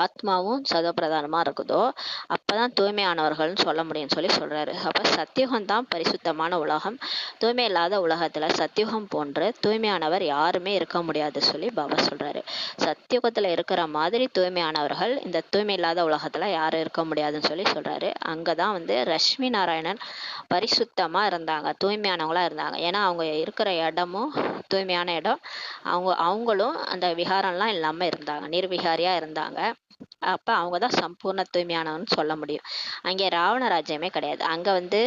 ஆத்மாவும் சதோபிரதானமா இருக்குதோ, அப்பதான் தூய்மையானவர்கள்னு சொல்ல முடியும்னு சொல்லி சொல்றாரு. அப்ப சத்தியுகம் தான் பரிசுத்தமான உலகம். தூய்மை இல்லாத உலகத்துல சத்தியுகம் போன்று தூய்மையானவர் யாருமே இருக்க முடியாது சொல்லி பாபா சொல்றாரு. சத்தியுகத்துல இருக்கிற மாதிரி தூய்மையானவர்கள் இந்த தூய்மை இல்லாத உலகத்துல யாரும் இருக்க முடியாதுன்னு சொல்லி சொல்றாரு. அங்கதான் வந்து ரஷ்மி நாராயணன் பரிசுத்தமா இருந்தாங்க, தூய்மையானவங்களா இருந்தாங்க. ஏன்னா அவங்க இருக்கிற இடமும் தூய்மையான இடம். அவங்களும் அந்த விகாரம்லாம் இல்லாம இருந்தாங்க, நிர்விகாரியா இருந்தாங்க. அப்ப அவங்கதான் சம்பூர்ண தூய்மையானவன்னு சொல்ல முடியும். அங்கே ராவண ராஜ்யமே கிடையாது. அங்க வந்து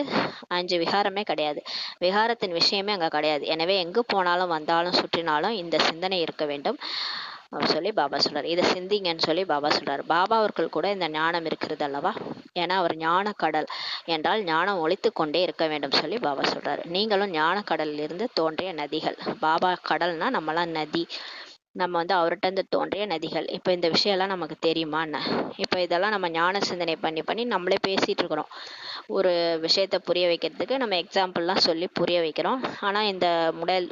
5 விகாரமே கிடையாது. விகாரத்தின் விஷயமே அங்க கிடையாது. எனவே எங்கு போனாலும் வந்தாலும் சுற்றினாலும் இந்த சிந்தனை இருக்க வேண்டும் சொல்லி பாபா சொல்றாரு. இதை சிந்திங்கன்னு சொல்லி பாபா சொல்றாரு. பாபா அவர்கள் கூட இந்த ஞானம் இருக்கிறது அல்லவா? ஏன்னா அவர் ஞான கடல் என்றால் ஞானம் ஒழித்து கொண்டே இருக்க வேண்டும் சொல்லி பாபா சொல்றாரு. நீங்களும் ஞான கடலில் இருந்து தோன்றிய நதிகள். பாபா கடல்னா நம்மளாம் நதி. நம்ம வந்து அவர்கிட்ட இருந்து தோன்றிய நதிகள். இப்போ இந்த விஷயம்லாம் நமக்கு தெரியுமா என்ன? இப்போ இதெல்லாம் நம்ம ஞான சிந்தனை பண்ணி பண்ணி நம்மளே பேசிட்டு இருக்கிறோம். ஒரு விஷயத்த புரிய வைக்கிறதுக்கு நம்ம எக்ஸாம்பிள்லாம் சொல்லி புரிய வைக்கிறோம். ஆனா இந்த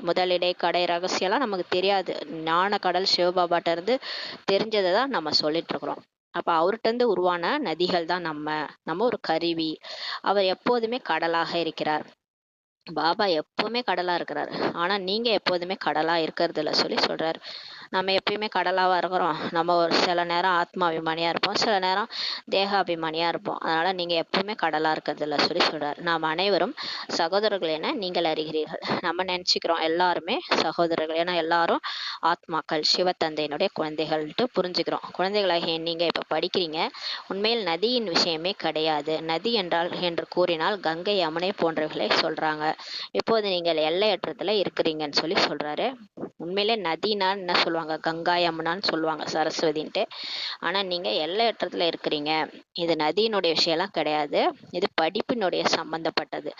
முதலிடை கடை ரகசியம்லாம் நமக்கு தெரியாது. ஞான கடல் சிவபாபாட்ட இருந்து தெரிஞ்சதை தான் நம்ம சொல்லிட்டு இருக்கிறோம். அப்ப அவர்கிட்ட இருந்து உருவான நதிகள் தான் நம்ம ஒரு கருவி. அவர் எப்போதுமே கடலாக இருக்கிறார். பாபா எப்பவுமே கடலா இருக்கிறாரு. ஆனா நீங்க எப்போதுமே கடலா இருக்கிறது இல்ல சொல்லி சொல்றாரு. நம்ம எப்பயுமே கடலாவா இருக்கிறோம். நம்ம ஒரு சில நேரம் ஆத்மாபிமானியா இருப்போம், சில நேரம் தேகாபிமானியா இருப்போம். அதனால நீங்க எப்பவுமே கடலா இருக்கிறது இல்ல சொல்லி சொல்றாரு. நாம் அனைவரும் சகோதரர்கள் என நீங்கள் அறிகிறீர்கள். நம்ம நினைச்சுக்கிறோம் எல்லாருமே சகோதரர்கள், ஏன்னா எல்லாரும் ஆத்மாக்கள், சிவத்தந்தையினுடைய குழந்தைகள்ட்டு புரிஞ்சுக்கிறோம். குழந்தைகளாகிய நீங்க இப்ப படிக்கிறீங்க. உண்மையில் நதியின் விஷயமே கிடையாது. நதி என்றால் என்று கூறினால் கங்கை, யமுனை போன்றவர்களை சொல்றாங்க. இப்போது நீங்கள் எல்லையற்றத்துல இருக்கிறீங்கன்னு சொல்லி சொல்றாரு. உண்மையிலே நதினான்னு என்ன சொல்லுவாங்க, கங்கா யமுனான்னு சொல்லுவாங்க, சரஸ்வதின்ட்டு. ஆனா நீங்க எல்லையற்றத்துல இருக்கிறீங்க. இது நதியினுடைய விஷயம்லாம் கிடையாது, இது படிப்பினுடைய சம்பந்தப்பட்டது.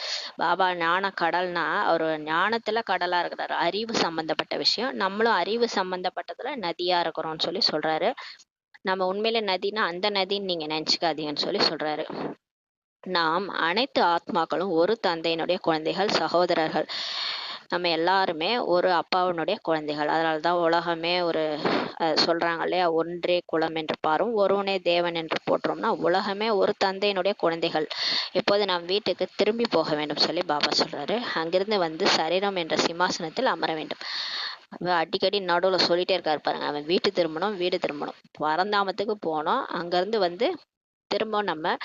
பாபா ஞான கடல்னா அவர் ஞானத்துல கடலா இருக்கிறாரு. அறிவு சம்பந்தப்பட்ட விஷயம். நம்மளும் அறிவு சம்பந்தப்பட்டதுல நதியா இருக்கிறோம்னு சொல்லி சொல்றாரு. நம்ம உண்மையிலே நதினா அந்த நதின்னு நீங்க நினைச்சுக்காதீங்கன்னு சொல்லி சொல்றாரு. நாம் அனைத்து ஆத்மாக்களும் ஒரு தந்தையினுடைய குழந்தைகள், சகோதரர்கள். நம்ம எல்லாருமே ஒரு அப்பாவினுடைய குழந்தைகள். அதனாலதான் உலகமே ஒரு சொல்றாங்க இல்லையா, ஒன்றே குலம் என்று பாரும், ஒருவனே தேவன் என்று போற்றோம்னா உலகமே ஒரு தந்தையினுடைய குழந்தைகள். இப்போது நாம் வீட்டுக்கு திரும்பி போக வேண்டும் சொல்லி பாபா சொல்றாரு. அங்கிருந்து வந்து சரீரம் என்ற சிம்மாசனத்தில் அமர வேண்டும். அடிக்கடி நடுவுல சொல்லிட்டே இருக்காரு பாருங்க, அவன் வீடு திரும்பணும். பரந்தாமத்துக்கு போனோம், அங்கிருந்து வந்து திரும்ப நம்ம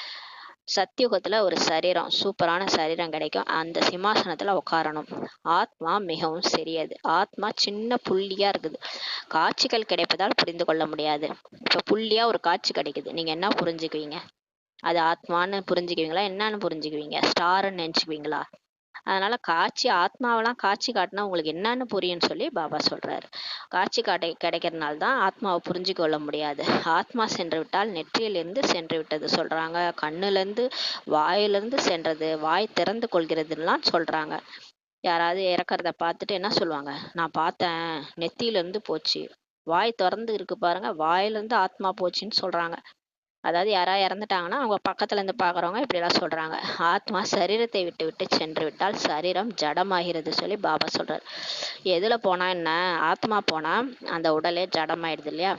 சத்தியுகத்துல ஒரு சரீரம், சூப்பரான சரீரம் கிடைக்கும். அந்த சிம்மாசனத்துல உட்காரணும். ஆத்மா மிகவும் சிறியது. ஆத்மா சின்ன புள்ளியா இருக்குது. காட்சிகள் கிடைப்பதால் புரிந்து கொள்ள முடியாது. இப்ப புள்ளியா ஒரு காட்சி கிடைக்குது, நீங்க என்ன புரிஞ்சுக்குவீங்க? அது ஆத்மான்னு புரிஞ்சுக்குவீங்களா, என்னன்னு புரிஞ்சுக்குவீங்க? ஸ்டார்ன்னு நினைச்சுக்குவீங்களா? அதனால காட்சி, ஆத்மாவெல்லாம் காட்சி காட்டினா உங்களுக்கு என்னன்னு புரியும்னு சொல்லி பாபா சொல்றாரு. காட்சி கிடைக்கிறதுனால தான் ஆத்மாவை புரிஞ்சு கொள்ள முடியாது. ஆத்மா சென்று விட்டால் நெற்றியிலிருந்து சென்று விட்டது சொல்றாங்க, கண்ணுலேருந்து வாயிலிருந்து சென்றது, வாய் திறந்து கொள்கிறதுலாம் சொல்றாங்க. யாராவது இறக்கறத பார்த்துட்டு என்ன சொல்லுவாங்க? நான் பார்த்தேன், நெத்தியிலிருந்து போச்சு. வாய் திறந்து இருக்கு பாருங்க, வாயிலிருந்து ஆத்மா போச்சுன்னு சொல்றாங்க. அதாவது யாராவது இறந்துட்டாங்கன்னா அவங்க பக்கத்துல இருந்து பாக்குறவங்க இப்படி எல்லாம் சொல்றாங்க. ஆத்மா சரீரத்தை விட்டு விட்டு சென்று விட்டால் சரீரம் ஜடமாகிறது சொல்லி பாபா சொல்றாரு. எதுல போனா என்ன, ஆத்மா போனா அந்த உடலே ஜடமாயிடுது இல்லையா?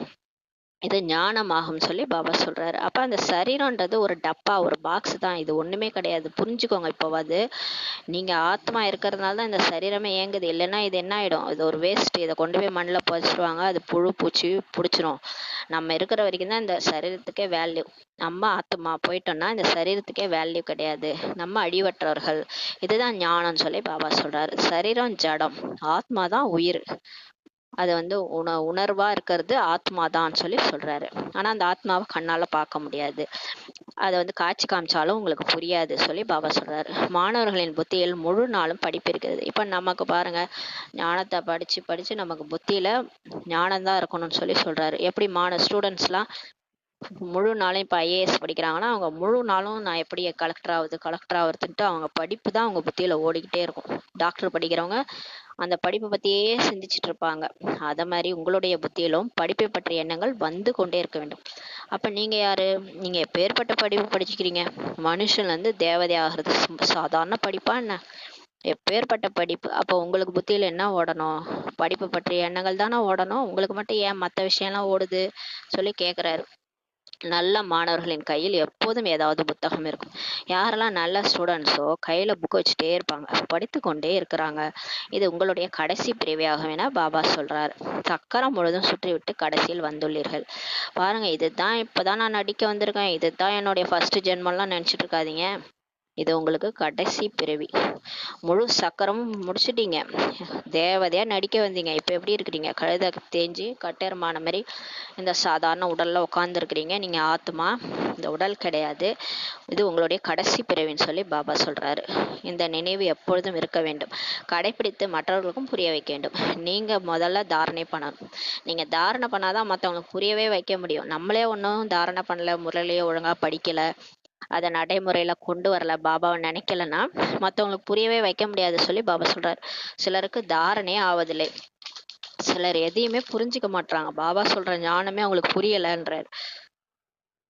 இது ஞானமாகும் சொல்லி பாபா சொல்றாரு. அப்ப அந்த சரீரம்ன்றது ஒரு டப்பா, ஒரு பாக்ஸ் தான். இது ஒண்ணுமே கிடையாது, புரிஞ்சுக்கோங்க. இப்போவாது நீங்க ஆத்மா இருக்கிறதுனால தான் இந்த சரீரமே இயங்குது. இல்லைன்னா இது என்ன ஆயிடும்? இது ஒரு வேஸ்ட். இதை கொண்டு போய் மண்ணில் புதைச்சிடுவாங்க, அது புழு பூச்சி பிடிச்சிரும். நம்ம இருக்கிற வரைக்கும் தான் இந்த சரீரத்துக்கே வேல்யூ. நம்ம ஆத்மா போயிட்டோம்னா இந்த சரீரத்துக்கே வேல்யூ கிடையாது. நம்ம அடிவற்றவர்கள். இதுதான் ஞானம்னு சொல்லி பாபா சொல்றாரு. சரீரம் ஜடம், ஆத்மா தான் உயிர். அது வந்து உணர்வா இருக்கிறது ஆத்மாதான் சொல்லி சொல்றாரு. ஆனா அந்த ஆத்மாவை கண்ணால பார்க்க முடியாது. அதை வந்து காட்சி காமிச்சாலும் உங்களுக்கு புரியாது சொல்லி பாபா சொல்றாரு. மாணவர்களின் புத்தியில் முழு நாளும் படிப்பு இருக்கிறது. இப்ப நமக்கு பாருங்க, ஞானத்தை படிச்சு படிச்சு நமக்கு புத்தியில ஞானம்தான் இருக்கணும்னு சொல்லி சொல்றாரு. எப்படி ஸ்டூடெண்ட்ஸ்லாம் முழு நாளும் இப்போ ஐஏஎஸ் படிக்கிறாங்கன்னா அவங்க முழு நாளும் நான் எப்படி கலெக்டர் ஆகுறதுன்ட்டு அவங்க படிப்பு தான் அவங்க புத்தியில ஓடிக்கிட்டே இருக்கும். டாக்டர் படிக்கிறவங்க அந்த படிப்பை பத்தியே சிந்திச்சுட்டு இருப்பாங்க. அத மாதிரி உங்களுடைய புத்தியிலும் படிப்பை பற்றிய எண்ணங்கள் வந்து கொண்டே இருக்க வேண்டும். அப்ப நீங்க யாரு? நீங்க எப்பேற்பட்ட படிப்பு படிச்சுக்கிறீங்க? மனுஷன்ல இருந்து தேவதை ஆகிறது சாதாரண படிப்பா என்ன? எப்பேற்பட்ட படிப்பு. அப்போ உங்களுக்கு புத்தியில என்ன ஓடணும்? படிப்பு பற்றிய எண்ணங்கள் தானே ஓடணும். உங்களுக்கு மட்டும் ஏன் மற்ற விஷயம்லாம் ஓடுது சொல்லி கேக்குறாரு. நல்ல மாணவர்களின் கையில் எப்போதும் ஏதாவது புத்தகம் இருக்கும். யாரெல்லாம் நல்ல ஸ்டூடெண்ட்ஸோ கையில புக் வச்சுட்டே இருப்பாங்க, படித்து கொண்டே இருக்கிறாங்க. இது உங்களுடைய கடைசி பிரிவையாகும் என பாபா சொல்றாரு. சக்கரம் முழுதும் சுற்றிவிட்டு கடைசியில் வந்துள்ளீர்கள். பாருங்க, இதுதான் இப்பதான் நான் நடிக்க வந்திருக்கேன், இதுதான் என்னுடைய ஃபர்ஸ்ட் ஜென்மம்லாம் நினைச்சிட்டு இருக்காதீங்க. இது உங்களுக்கு கடைசி பிறவி. முழு சக்கரமும் முடிச்சிட்டீங்க, தேவதையா நடிக்க வந்தீங்க. இப்ப எப்படி இருக்கிறீங்க? கழுத தேஞ்சு கட்டெருமான மாதிரி இந்த சாதாரண உடல்ல உட்கார்ந்துருக்கிறீங்க. நீங்க ஆத்மா, இந்த உடல் கிடையாது. இது உங்களுடைய கடைசி பிறவின்னு சொல்லி பாபா சொல்றாரு. இந்த நினைவு எப்பொழுதும் இருக்க வேண்டும். கடைபிடித்து மற்றவர்களுக்கும் புரிய வைக்க வேண்டும். நீங்க முதல்ல தாரணை பண்ணணும். நீங்க தாரணை பண்ணாதான் மற்றவங்களுக்கு புரியவே வைக்க முடியும். நம்மளே ஒன்றும் தாரணை பண்ணல, முறையிலேயே ஒழுங்கா படிக்கல, அதை நடைமுறையில கொண்டு வரல, பாபாவை நினைக்கலன்னா மற்றவங்களுக்கு புரியவே வைக்க முடியாது சொல்லி பாபா சொல்றாரு. சிலருக்கு தாரணே ஆவதில்லை, சிலர் எதையுமே புரிஞ்சுக்க மாட்டாங்க. பாபா சொல்ற ஞானமே அவங்களுக்கு புரியலன்றார்.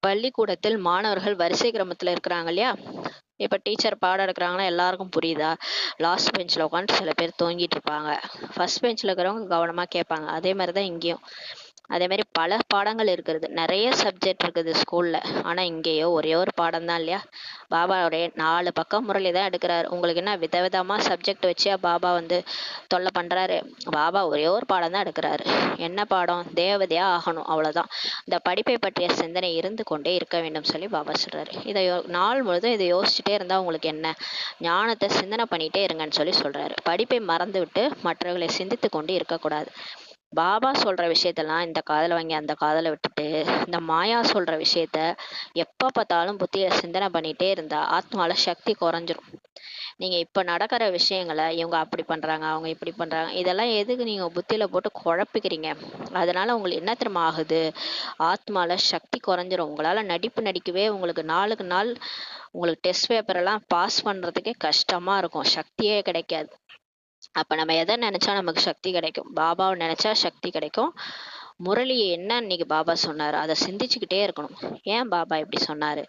பள்ளிக்கூடத்தில் மாணவர்கள் வரிசை கிரமத்துல இருக்கிறாங்க இல்லையா? இப்ப டீச்சர் பாடம் எடுக்கிறாங்கன்னா எல்லாருக்கும் புரியுதா? லாஸ்ட் பெஞ்ச்ல உட்காந்து சில பேர் தூங்கிட்டு இருப்பாங்க, ஃபர்ஸ்ட் பெஞ்ச்ல இருக்கிறவங்க கவனமா கேட்பாங்க. அதே மாதிரிதான் இங்கேயும். அதே மாதிரி பல பாடங்கள் இருக்கிறது, நிறைய சப்ஜெக்ட் இருக்குது ஸ்கூல்ல. ஆனா இங்கேயோ ஒரே ஒரு பாடம் தான் இல்லையா? பாபாவுடைய 4 பக்கம் முரளி தான் எடுக்கிறாரு. உங்களுக்கு என்ன விதவிதமா சப்ஜெக்ட் வச்சு பாபா வந்து தொல்லை பண்றாரு? பாபா ஒரே ஒரு பாடம் தான் எடுக்கிறாரு. என்ன பாடம்? தேவதையா ஆகணும், அவ்வளவுதான். இந்த படிப்பை பற்றிய சிந்தனை இருந்து கொண்டே இருக்க வேண்டும் சொல்லி பாபா சொல்றாரு. இதை நாள் முழுதும் இதை யோசிச்சுட்டே இருந்தா உங்களுக்கு என்ன? ஞானத்தை சிந்தனை பண்ணிட்டே இருங்கன்னு சொல்லி சொல்றாரு. படிப்பை மறந்து விட்டு மற்றவர்களை சிந்தித்து கொண்டு இருக்கக்கூடாது. பாபா சொல்ற விஷயத்தெல்லாம் இந்த காதல வாங்கி அந்த காதல விட்டுட்டு இந்த மாயா சொல்ற விஷயத்த எப்ப பார்த்தாலும் புத்திய சிந்தனை பண்ணிட்டே இருந்தா ஆத்மால சக்தி குறைஞ்சிரும். நீங்க இப்ப நடக்கிற விஷயங்களை இவங்க அப்படி பண்றாங்க, அவங்க இப்படி பண்றாங்க, இதெல்லாம் எதுக்கு நீங்க புத்தியில போட்டு குழப்பிக்கிறீங்க? அதனால உங்களுக்கு என்ன தெரியுமா ஆகுது? ஆத்மால சக்தி குறைஞ்சிரும். உங்களால நடிப்பு நடிக்கவே உங்களுக்கு நாளுக்கு நாள் உங்களுக்கு டெஸ்ட் பேப்பர் எல்லாம் பாஸ் பண்றதுக்கே கஷ்டமா இருக்கும், சக்தியே கிடைக்காது. அப்ப நம்ம எதை நினைச்சா நமக்கு சக்தி கிடைக்கும்? பாபாவை நினைச்சா சக்தி கிடைக்கும். முரளி என்ன இன்னைக்கு பாபா சொன்னாரு அதை சிந்திச்சுக்கிட்டே இருக்கணும். ஏன் பாபா இப்படி சொன்னாரு,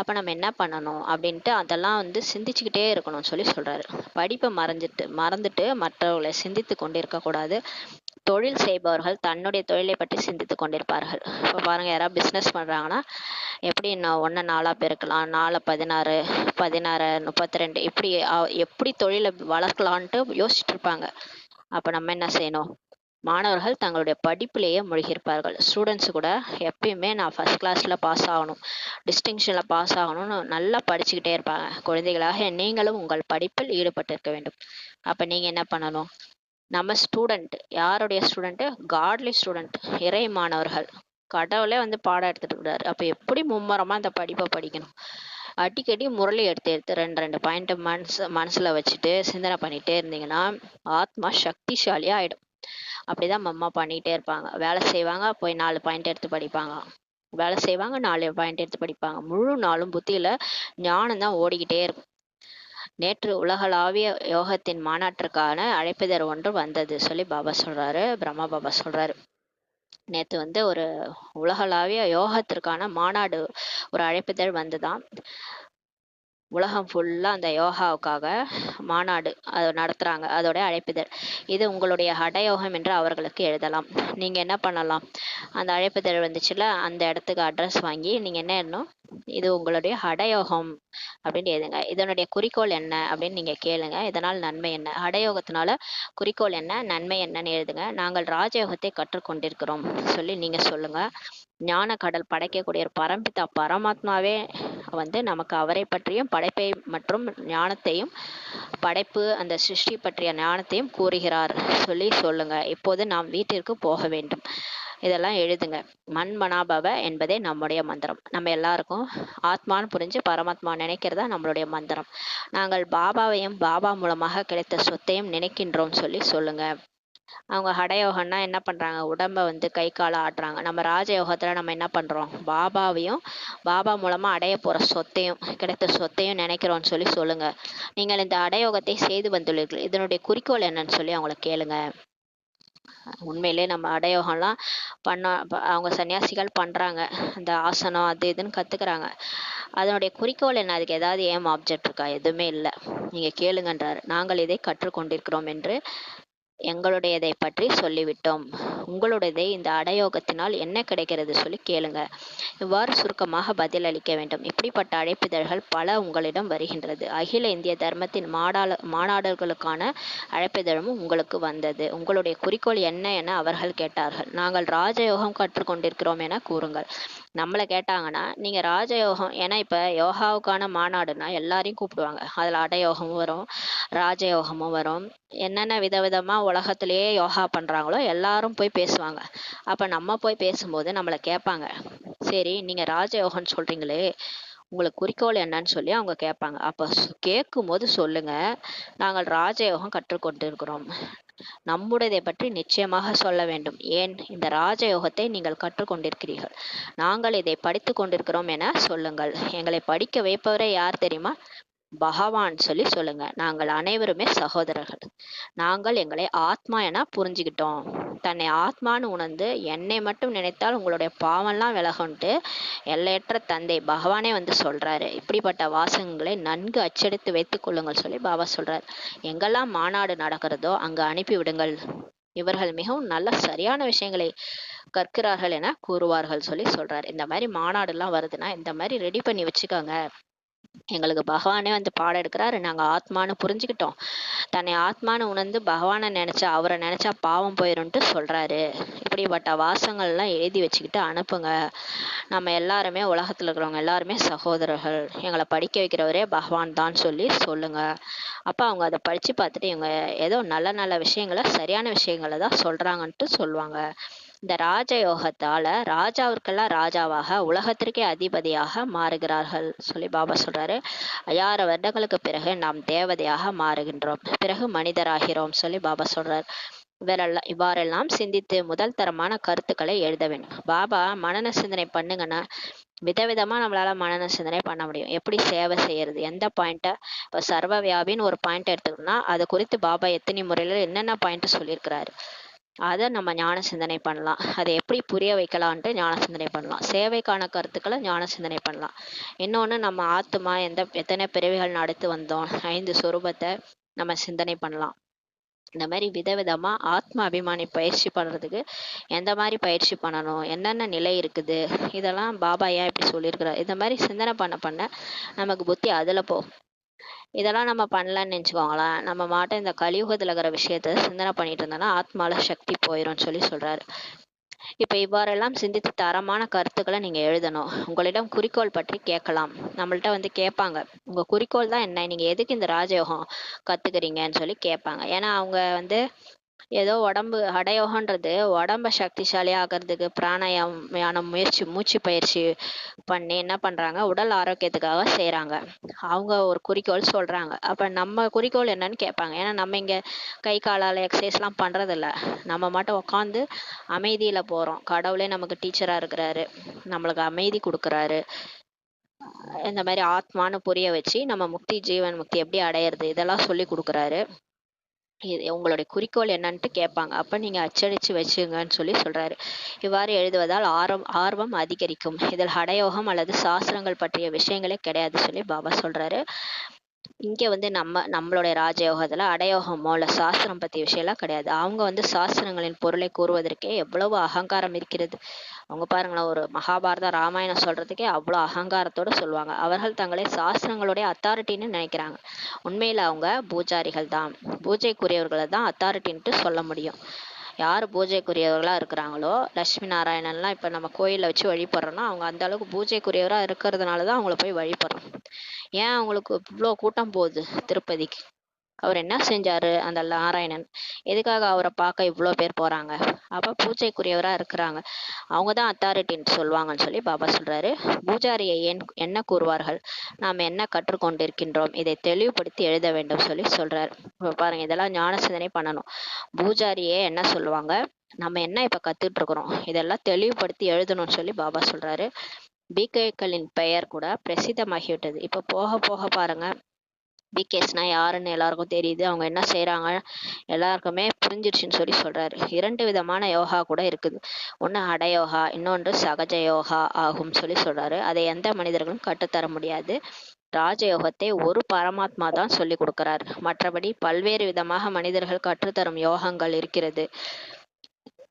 அப்ப நம்ம என்ன பண்ணணும் அப்படின்ட்டு அதெல்லாம் வந்து சிந்திச்சுக்கிட்டே இருக்கணும்னு சொல்லி சொல்றாரு. படிப்பை மறந்துட்டு மற்றவர்களை சிந்தித்து கொண்டு இருக்கக்கூடாது. தொழில் செய்பவர்கள் தன்னுடைய தொழிலை பற்றி சிந்தித்து கொண்டிருப்பார்கள். இப்போ பாருங்க, யாராவது பிஸ்னஸ் பண்றாங்கன்னா எப்படி நான் 1 4 பெருக்கலாம், 4 16 16 32 இப்படி எப்படி தொழிலை வளர்க்கலான்ட்டு யோசிச்சுட்டு இருப்பாங்க. அப்ப நம்ம என்ன செய்யணும்? மாணவர்கள் தங்களுடைய படிப்பிலேயே மூழ்கியிருப்பார்கள். ஸ்டூடெண்ட்ஸ் கூட எப்பயுமே நான் ஃபர்ஸ்ட் கிளாஸில் பாஸ் ஆகணும், டிஸ்டிங்ஷனில் பாஸ் ஆகணும்னு நல்லா படிச்சுக்கிட்டே இருப்பாங்க. குழந்தைகளாக நீங்களும் உங்கள் படிப்பில் ஈடுபட்டிருக்க வேண்டும். அப்போ நீங்கள் என்ன பண்ணணும்? நம்ம ஸ்டூடெண்ட் யாருடைய ஸ்டூடெண்ட்டு? காட்லி ஸ்டூடெண்ட், இறை மாணவர்கள். கடவுளே வந்து பாடம் எடுத்துட்டு இருக்கிறாரு. அப்போ எப்படி மும்மரமாக அந்த படிப்பை படிக்கணும்? அடிக்கடி முரளி எடுத்து எடுத்து ரெண்டு ரெண்டு பாயிண்ட் மனசுல வச்சுட்டு சிந்தனை பண்ணிட்டே இருந்தீங்கன்னா ஆத்மா சக்திசாலியா ஆயிடும். அப்படிதான் அம்மா பண்ணிட்டே இருப்பாங்க. வேலை செய்வாங்க, போய் 4 பாயிண்ட் எடுத்து படிப்பாங்க. வேலை செய்வாங்க, 4 பாயிண்ட் எடுத்து படிப்பாங்க. முழு நாளும் புத்தியில ஞானம் தான் ஓடிக்கிட்டே இருக்கும். நேற்று உலகளாவிய யோகத்தின் மாநாட்டிற்கான அழைப்பிதழ் ஒன்று வந்தது சொல்லி பாபா சொல்றாரு, பிரம்மா பாபா சொல்றாரு. நேற்று வந்து ஒரு உலகளாவிய யோகத்திற்கான மாநாடு, ஒரு அழைப்பிதழ் வந்துதான். உலகம் ஃபுல்லாக அந்த யோகாவுக்காக மாநாடு அது நடத்துகிறாங்க. அதோட அழைப்பிதழ் இது உங்களுடைய ஹடயோகம் என்று அவர்களுக்கு எழுதலாம். நீங்கள் என்ன பண்ணலாம்? அந்த அழைப்பிதழ் வந்துச்சுல, அந்த இடத்துக்கு அட்ரஸ் வாங்கி நீங்கள் என்ன எழுதணும்? இது உங்களுடைய ஹடயோகம் அப்படின்னு எழுதுங்க. இதனுடைய குறிக்கோள் என்ன அப்படின்னு நீங்கள் கேளுங்க. இதனால் நன்மை என்ன? ஹடயோகத்தினால குறிக்கோள் என்ன, நன்மை என்னன்னு எழுதுங்க. நாங்கள் ராஜயோகத்தை கற்றுக்கொண்டிருக்கிறோம் சொல்லி நீங்கள் சொல்லுங்கள். ஞான கடல் படைக்கக்கூடிய ஒரு பரம்பிதா பரமாத்மாவே வந்து நமக்கு அவரை பற்றியும் படைப்பை மற்றும் ஞானத்தையும், படைப்பு அந்த சிருஷ்டி பற்றிய ஞானத்தையும் கூறுகிறார் சொல்லி சொல்லுங்க. இப்போது நாம் வீட்டிற்கு போக வேண்டும். இதெல்லாம் எழுதுங்க. மன்மனாபவ என்பதே நம்முடைய மந்திரம். நம்ம எல்லாருக்கும் ஆத்மான்னு புரிஞ்சு பரமாத்மா நினைக்கிறதா நம்மளுடைய மந்திரம். நாங்கள் பாபாவையும் பாபா மூலமாக கிடைத்த சொத்தையும் நினைக்கின்றோம் சொல்லி சொல்லுங்க. அவங்க ஹடயோகம்னா என்ன பண்றாங்க? உடம்ப வந்து கை காலை ஆட்டுறாங்க. நம்ம ராஜயோகத்துல நம்ம என்ன பண்றோம்? பாபாவையும் பாபா மூலமா அடைய போற சொத்தையும், கிடைத்த சொத்தையும் நினைக்கிறோம்னு சொல்லி சொல்லுங்க. நீங்கள் இந்த அடயோகத்தை செய்து வந்துள்ளீர்கள், இதனுடைய குறிக்கோள் என்னன்னு சொல்லி அவங்கள கேளுங்க. உண்மையிலே நம்ம அடயோகம்லாம் அவங்க சன்னியாசிகள் பண்றாங்க. அந்த ஆசனம் அது இதுன்னு கத்துக்கிறாங்க. அதனுடைய குறிக்கோள் என்ன? அதுக்கு ஏதாவது ஆப்ஜெக்ட் இருக்கா? எதுவுமே இல்லை. நீங்க கேளுங்கன்றாரு. நாங்கள் இதை கற்றுக்கொண்டிருக்கிறோம் என்று எங்களுடையதை பற்றி சொல்லிவிட்டோம். உங்களுடையதை இந்த அடயோகத்தினால் என்ன கிடைக்கிறது சொல்லி கேளுங்க. இவ்வாறு சுருக்கமாக பதில் அளிக்க வேண்டும். இப்படிப்பட்ட அழைப்பிதழ்கள் பல உங்களிடம் வருகின்றது. அகில இந்திய தர்மத்தின் மாநாடுகளுக்கான அழைப்பிதழும் உங்களுக்கு வந்தது. உங்களுடைய குறிக்கோள் என்ன என அவர்கள் கேட்டார்கள். நாங்கள் ராஜயோகம் கற்றுக்கொண்டிருக்கிறோம் என கூறுங்கள். நம்மளை கேட்டாங்கன்னா நீங்கள் ராஜயோகம், ஏன்னா இப்போ யோகாவுக்கான மாநாடுனா எல்லாரையும் கூப்பிடுவாங்க. அதில் அடயோகமும் வரும், ராஜயோகமும் வரும். என்னென்ன விதவிதமாக உலகத்திலேயே யோகா பண்ணுறாங்களோ எல்லாரும் போய் பேசுவாங்க. அப்போ நம்ம போய் பேசும்போது நம்மளை கேட்பாங்க, சரி நீங்கள் ராஜயோகம்னு சொல்கிறீங்களே, உங்களுக்கு குறிக்கோள் என்னன்னு சொல்லி அவங்க கேட்பாங்க. அப்போ கேட்கும்போது சொல்லுங்க, நாங்கள் ராஜயோகம் கற்றுக்கொண்டிருக்கிறோம். நம்முடையதை பற்றி நிச்சயமாக சொல்ல வேண்டும். ஏன்? இந்த ராஜயோகத்தை நீங்கள் கற்றுக்கொண்டிருக்கிறீர்கள், நாங்கள் இதை படித்து கொண்டிருக்கிறோம் என சொல்லுங்கள். எங்களை படிக்க வைப்பவரே யார் தெரியுமா? பகவான் சொல்லி சொல்லுங்க. நாங்கள் அனைவருமே சகோதரர்கள். நாங்கள் எங்களை ஆத்மா என புரிஞ்சுக்கிட்டோம். தன்னை ஆத்மான்னு உணர்ந்து என்னை மட்டும் நினைத்தால் உங்களுடைய பாவம்லாம் விலகும்ட்டு எல்லையற்ற தந்தை பகவானே வந்து சொல்றாரு. இப்படிப்பட்ட வாசகங்களை நன்கு அச்சடித்து வைத்துக் கொள்ளுங்கள் சொல்லி பாபா சொல்றாரு. எங்கெல்லாம் மாநாடு நடக்கிறதோ அங்கு அனுப்பி விடுங்கள். இவர்கள் மிகவும் நல்ல சரியான விஷயங்களை கற்கிறார்கள் என கூறுவார்கள் சொல்லி சொல்றாரு. இந்த மாதிரி மாநாடுலாம் வருதுன்னா இந்த மாதிரி ரெடி பண்ணி வச்சுக்கோங்க. எங்களுக்கு பகவானே வந்து பாடம் எடுக்கிறாரு, நாங்கள் ஆத்மானு புரிஞ்சுக்கிட்டோம், தன்னை ஆத்மானு உணர்ந்து பகவானை நினைச்சா, அவரை நினைச்சா பாவம் போயிடும்ட்டு சொல்றாரு. இப்படிப்பட்ட வாசங்கள்லாம் எழுதி வச்சுக்கிட்டு அனுப்புங்க. நம்ம எல்லாருமே உலகத்தில் இருக்கிறவங்க எல்லாருமே சகோதரர்கள், எங்களை படிக்க வைக்கிறவரே பகவான் தான் சொல்லி சொல்லுங்க. அப்போ அவங்க அதை படித்து பார்த்துட்டு இவங்க ஏதோ நல்ல நல்ல விஷயங்களை, சரியான விஷயங்களை தான் சொல்றாங்கன்ட்டு சொல்லுவாங்க. இந்த ராஜயோகத்தால ராஜாவிற்கெல்லாம் ராஜாவாக உலகத்திற்கே அதிபதியாக மாறுகிறார்கள் சொல்லி பாபா சொல்றாரு. 5000 வருடங்களுக்கு பிறகு நாம் தேவதையாக மாறுகின்றோம், பிறகு மனிதராகிறோம் சொல்லி பாபா சொல்றார். இவ்வாறெல்லாம் சிந்தித்து முதல் தரமான கருத்துக்களை எழுத வேண்டும். பாபா மனன சிந்தனை பண்ணுங்கன்னா விதவிதமா நம்மளால மனன சிந்தனை பண்ண முடியும். எப்படி சேவை செய்யறது, எந்த பாயிண்ட்டை, இப்போ சர்வ வியாபின்னு ஒரு பாயிண்ட் எடுத்துக்கணும்னா அது குறித்து பாபா எத்தனை முறையில என்னென்ன பாயிண்ட் சொல்லியிருக்கிறாரு, அதை நம்ம ஞான சிந்தனை பண்ணலாம். அதை எப்படி புரிய வைக்கலான்ட்டு ஞான சிந்தனை பண்ணலாம். சேவைக்கான கருத்துக்களை ஞான சிந்தனை பண்ணலாம். இன்னொன்று, நம்ம ஆத்மா எத்தனை பிறவிகள் நடத்து வந்தோம், 5 சொரூபத்தை நம்ம சிந்தனை பண்ணலாம். இந்த மாதிரி விதவிதமா ஆத்ம அபிமானி பயிற்சி பண்றதுக்கு எந்த மாதிரி பயிற்சி பண்ணணும், என்னென்ன நிலை இருக்குது, இதெல்லாம் பாபா ஏன் இப்படி சொல்லியிருக்கிறார். இந்த மாதிரி சிந்தனை பண்ண நமக்கு புத்தி அதுல போகும். இதெல்லாம் நம்ம பண்ணலன்னு நினச்சிக்கோங்களேன், நம்ம மாட்டும் இந்த கலியுகத்தில் இருக்கிற விஷயத்த சிந்தனை பண்ணிட்டு இருந்தோம்னா ஆத்மால சக்தி போயிடும்னு சொல்லி சொல்றாரு. இப்ப இவ்வாறெல்லாம் சிந்தித்து தரமான கருத்துக்களை நீங்க எழுதணும். உங்களிடம் குறிக்கோள் பற்றி கேட்கலாம். நம்மள்ட்ட வந்து கேட்பாங்க, உங்க குறிக்கோள் தான் என்ன, நீங்க எதுக்கு இந்த ராஜயோகம் கத்துக்கிறீங்கன்னு சொல்லி கேட்பாங்க. ஏன்னா அவங்க வந்து ஏதோ உடம்பு ஹடயோகன்றது உடம்ப சக்திசாலி ஆக்கிறதுக்கு பிராணாயாம முயற்சி, மூச்சு பயிற்சி பண்ணி என்ன பண்றாங்க, உடல் ஆரோக்கியத்துக்காக செய்றாங்க. அவங்க ஒரு குறிக்கோள் சொல்றாங்க. அப்ப நம்ம குறிக்கோள் என்னன்னு கேட்பாங்க. ஏன்னா நம்ம இங்க கை காலால எக்ஸசைஸ்லாம் பண்றதில்ல. நம்ம மட்டும் உட்காந்து அமைதியில போறோம். கடவுளே நமக்கு டீச்சரா இருக்கிறாரு. நம்மளுக்கு அமைதி குடுக்குறாரு. இந்த மாதிரி ஆத்மான்னு புரிய வச்சு நம்ம முக்தி, ஜீவன் முக்தி எப்படி அடையிறது இதெல்லாம் சொல்லி குடுக்குறாரு. இது உங்களுடைய குறிக்கோள் என்னன்ட்டு கேட்பாங்க. அப்ப நீங்க அச்சடிச்சு வச்சுங்கன்னு சொல்லி சொல்றாரு. இவ்வாறு எழுதுவதால் ஆர்வம் அதிகரிக்கும். இதில் ஹடயோகம் அல்லது சாஸ்திரங்கள் பற்றிய விஷயங்களே கிடையாது சொல்லி பாபா சொல்றாரு. இங்க வந்து நம்மளுடைய ராஜயோகத்துல அடயோகமோ இல்ல சாஸ்திரம் பத்திய விஷயம்லாம் கிடையாது. அவங்க வந்து சாஸ்திரங்களின் பொருளை கூறுவதற்கே எவ்வளவு அகங்காரம் இருக்கிறது. அவங்க பாருங்களேன், ஒரு மகாபாரதம், ராமாயணம் சொல்றதுக்கே அவ்வளோ அகங்காரத்தோட சொல்லுவாங்க. அவர்கள் தங்களை சாஸ்திரங்களுடைய அத்தாரிட்டின்னு நினைக்கிறாங்க. உண்மையில அவங்க பூஜாரிகள் தான். பூஜைக்குரியவர்களை தான் அத்தாரிட்டின்ட்டு சொல்ல முடியும். யார் பூஜைக்குரியவர்களா இருக்கிறாங்களோ, லட்சுமி நாராயணன்லாம் இப்ப நம்ம கோயில்ல வச்சு வழிபடுறோம்னா அவங்க அந்த அளவுக்கு பூஜைக்குரியவரா இருக்கிறதுனால தான் அவங்கள போய் வழிபடுறோம். ஏன் அவங்களுக்கு இவ்வளோ கூட்டம் போகுது திருப்பதிக்கு? அவர் என்ன செஞ்சாரு அந்த நாராயணன்? எதுக்காக அவரை பார்க்க இவ்வளோ பேர் போறாங்க? அப்ப பூஜைக்குரியவரா இருக்கிறாங்க. அவங்க தான் அத்தாரிட்டின்னு சொல்லுவாங்கன்னு சொல்லி பாபா சொல்றாரு. பூஜாரியை என்ன கூறுவார்கள்? நாம் என்ன கற்றுக்கொண்டிருக்கின்றோம்? இதை தெளிவுபடுத்தி எழுத வேண்டும் சொல்லி சொல்றாரு. இப்ப பாருங்க, இதெல்லாம் ஞான சிந்தனை பண்ணணும். பூஜாரியே என்ன சொல்லுவாங்க, நம்ம என்ன இப்ப கத்துட்டு இருக்கிறோம், இதெல்லாம் தெளிவுபடுத்தி எழுதணும்னு சொல்லி பாபா சொல்றாரு. பிகேக்களின் பெயர் கூட பிரசித்தமாகிவிட்டது. இப்ப போக போக பாருங்க, பிகேஸ்னா யாருன்னு எல்லாருக்கும் தெரியுது. அவங்க என்ன செய்றாங்க எல்லாருக்குமே புரிஞ்சிடுச்சுன்னு சொல்லி சொல்றாரு. 2 விதமான யோகா கூட இருக்குது. ஒண்ணு ஹடயோகா, இன்னொன்று சகஜ யோகா ஆகும் சொல்லி சொல்றாரு. அதை எந்த மனிதர்களும் கற்றுத்தர முடியாது. ராஜயோகத்தை ஒரு பரமாத்மா தான் சொல்லி கொடுக்கிறார். மற்றபடி பல்வேறு விதமாக மனிதர்கள் கற்றுத்தரும் யோகங்கள் இருக்கிறது.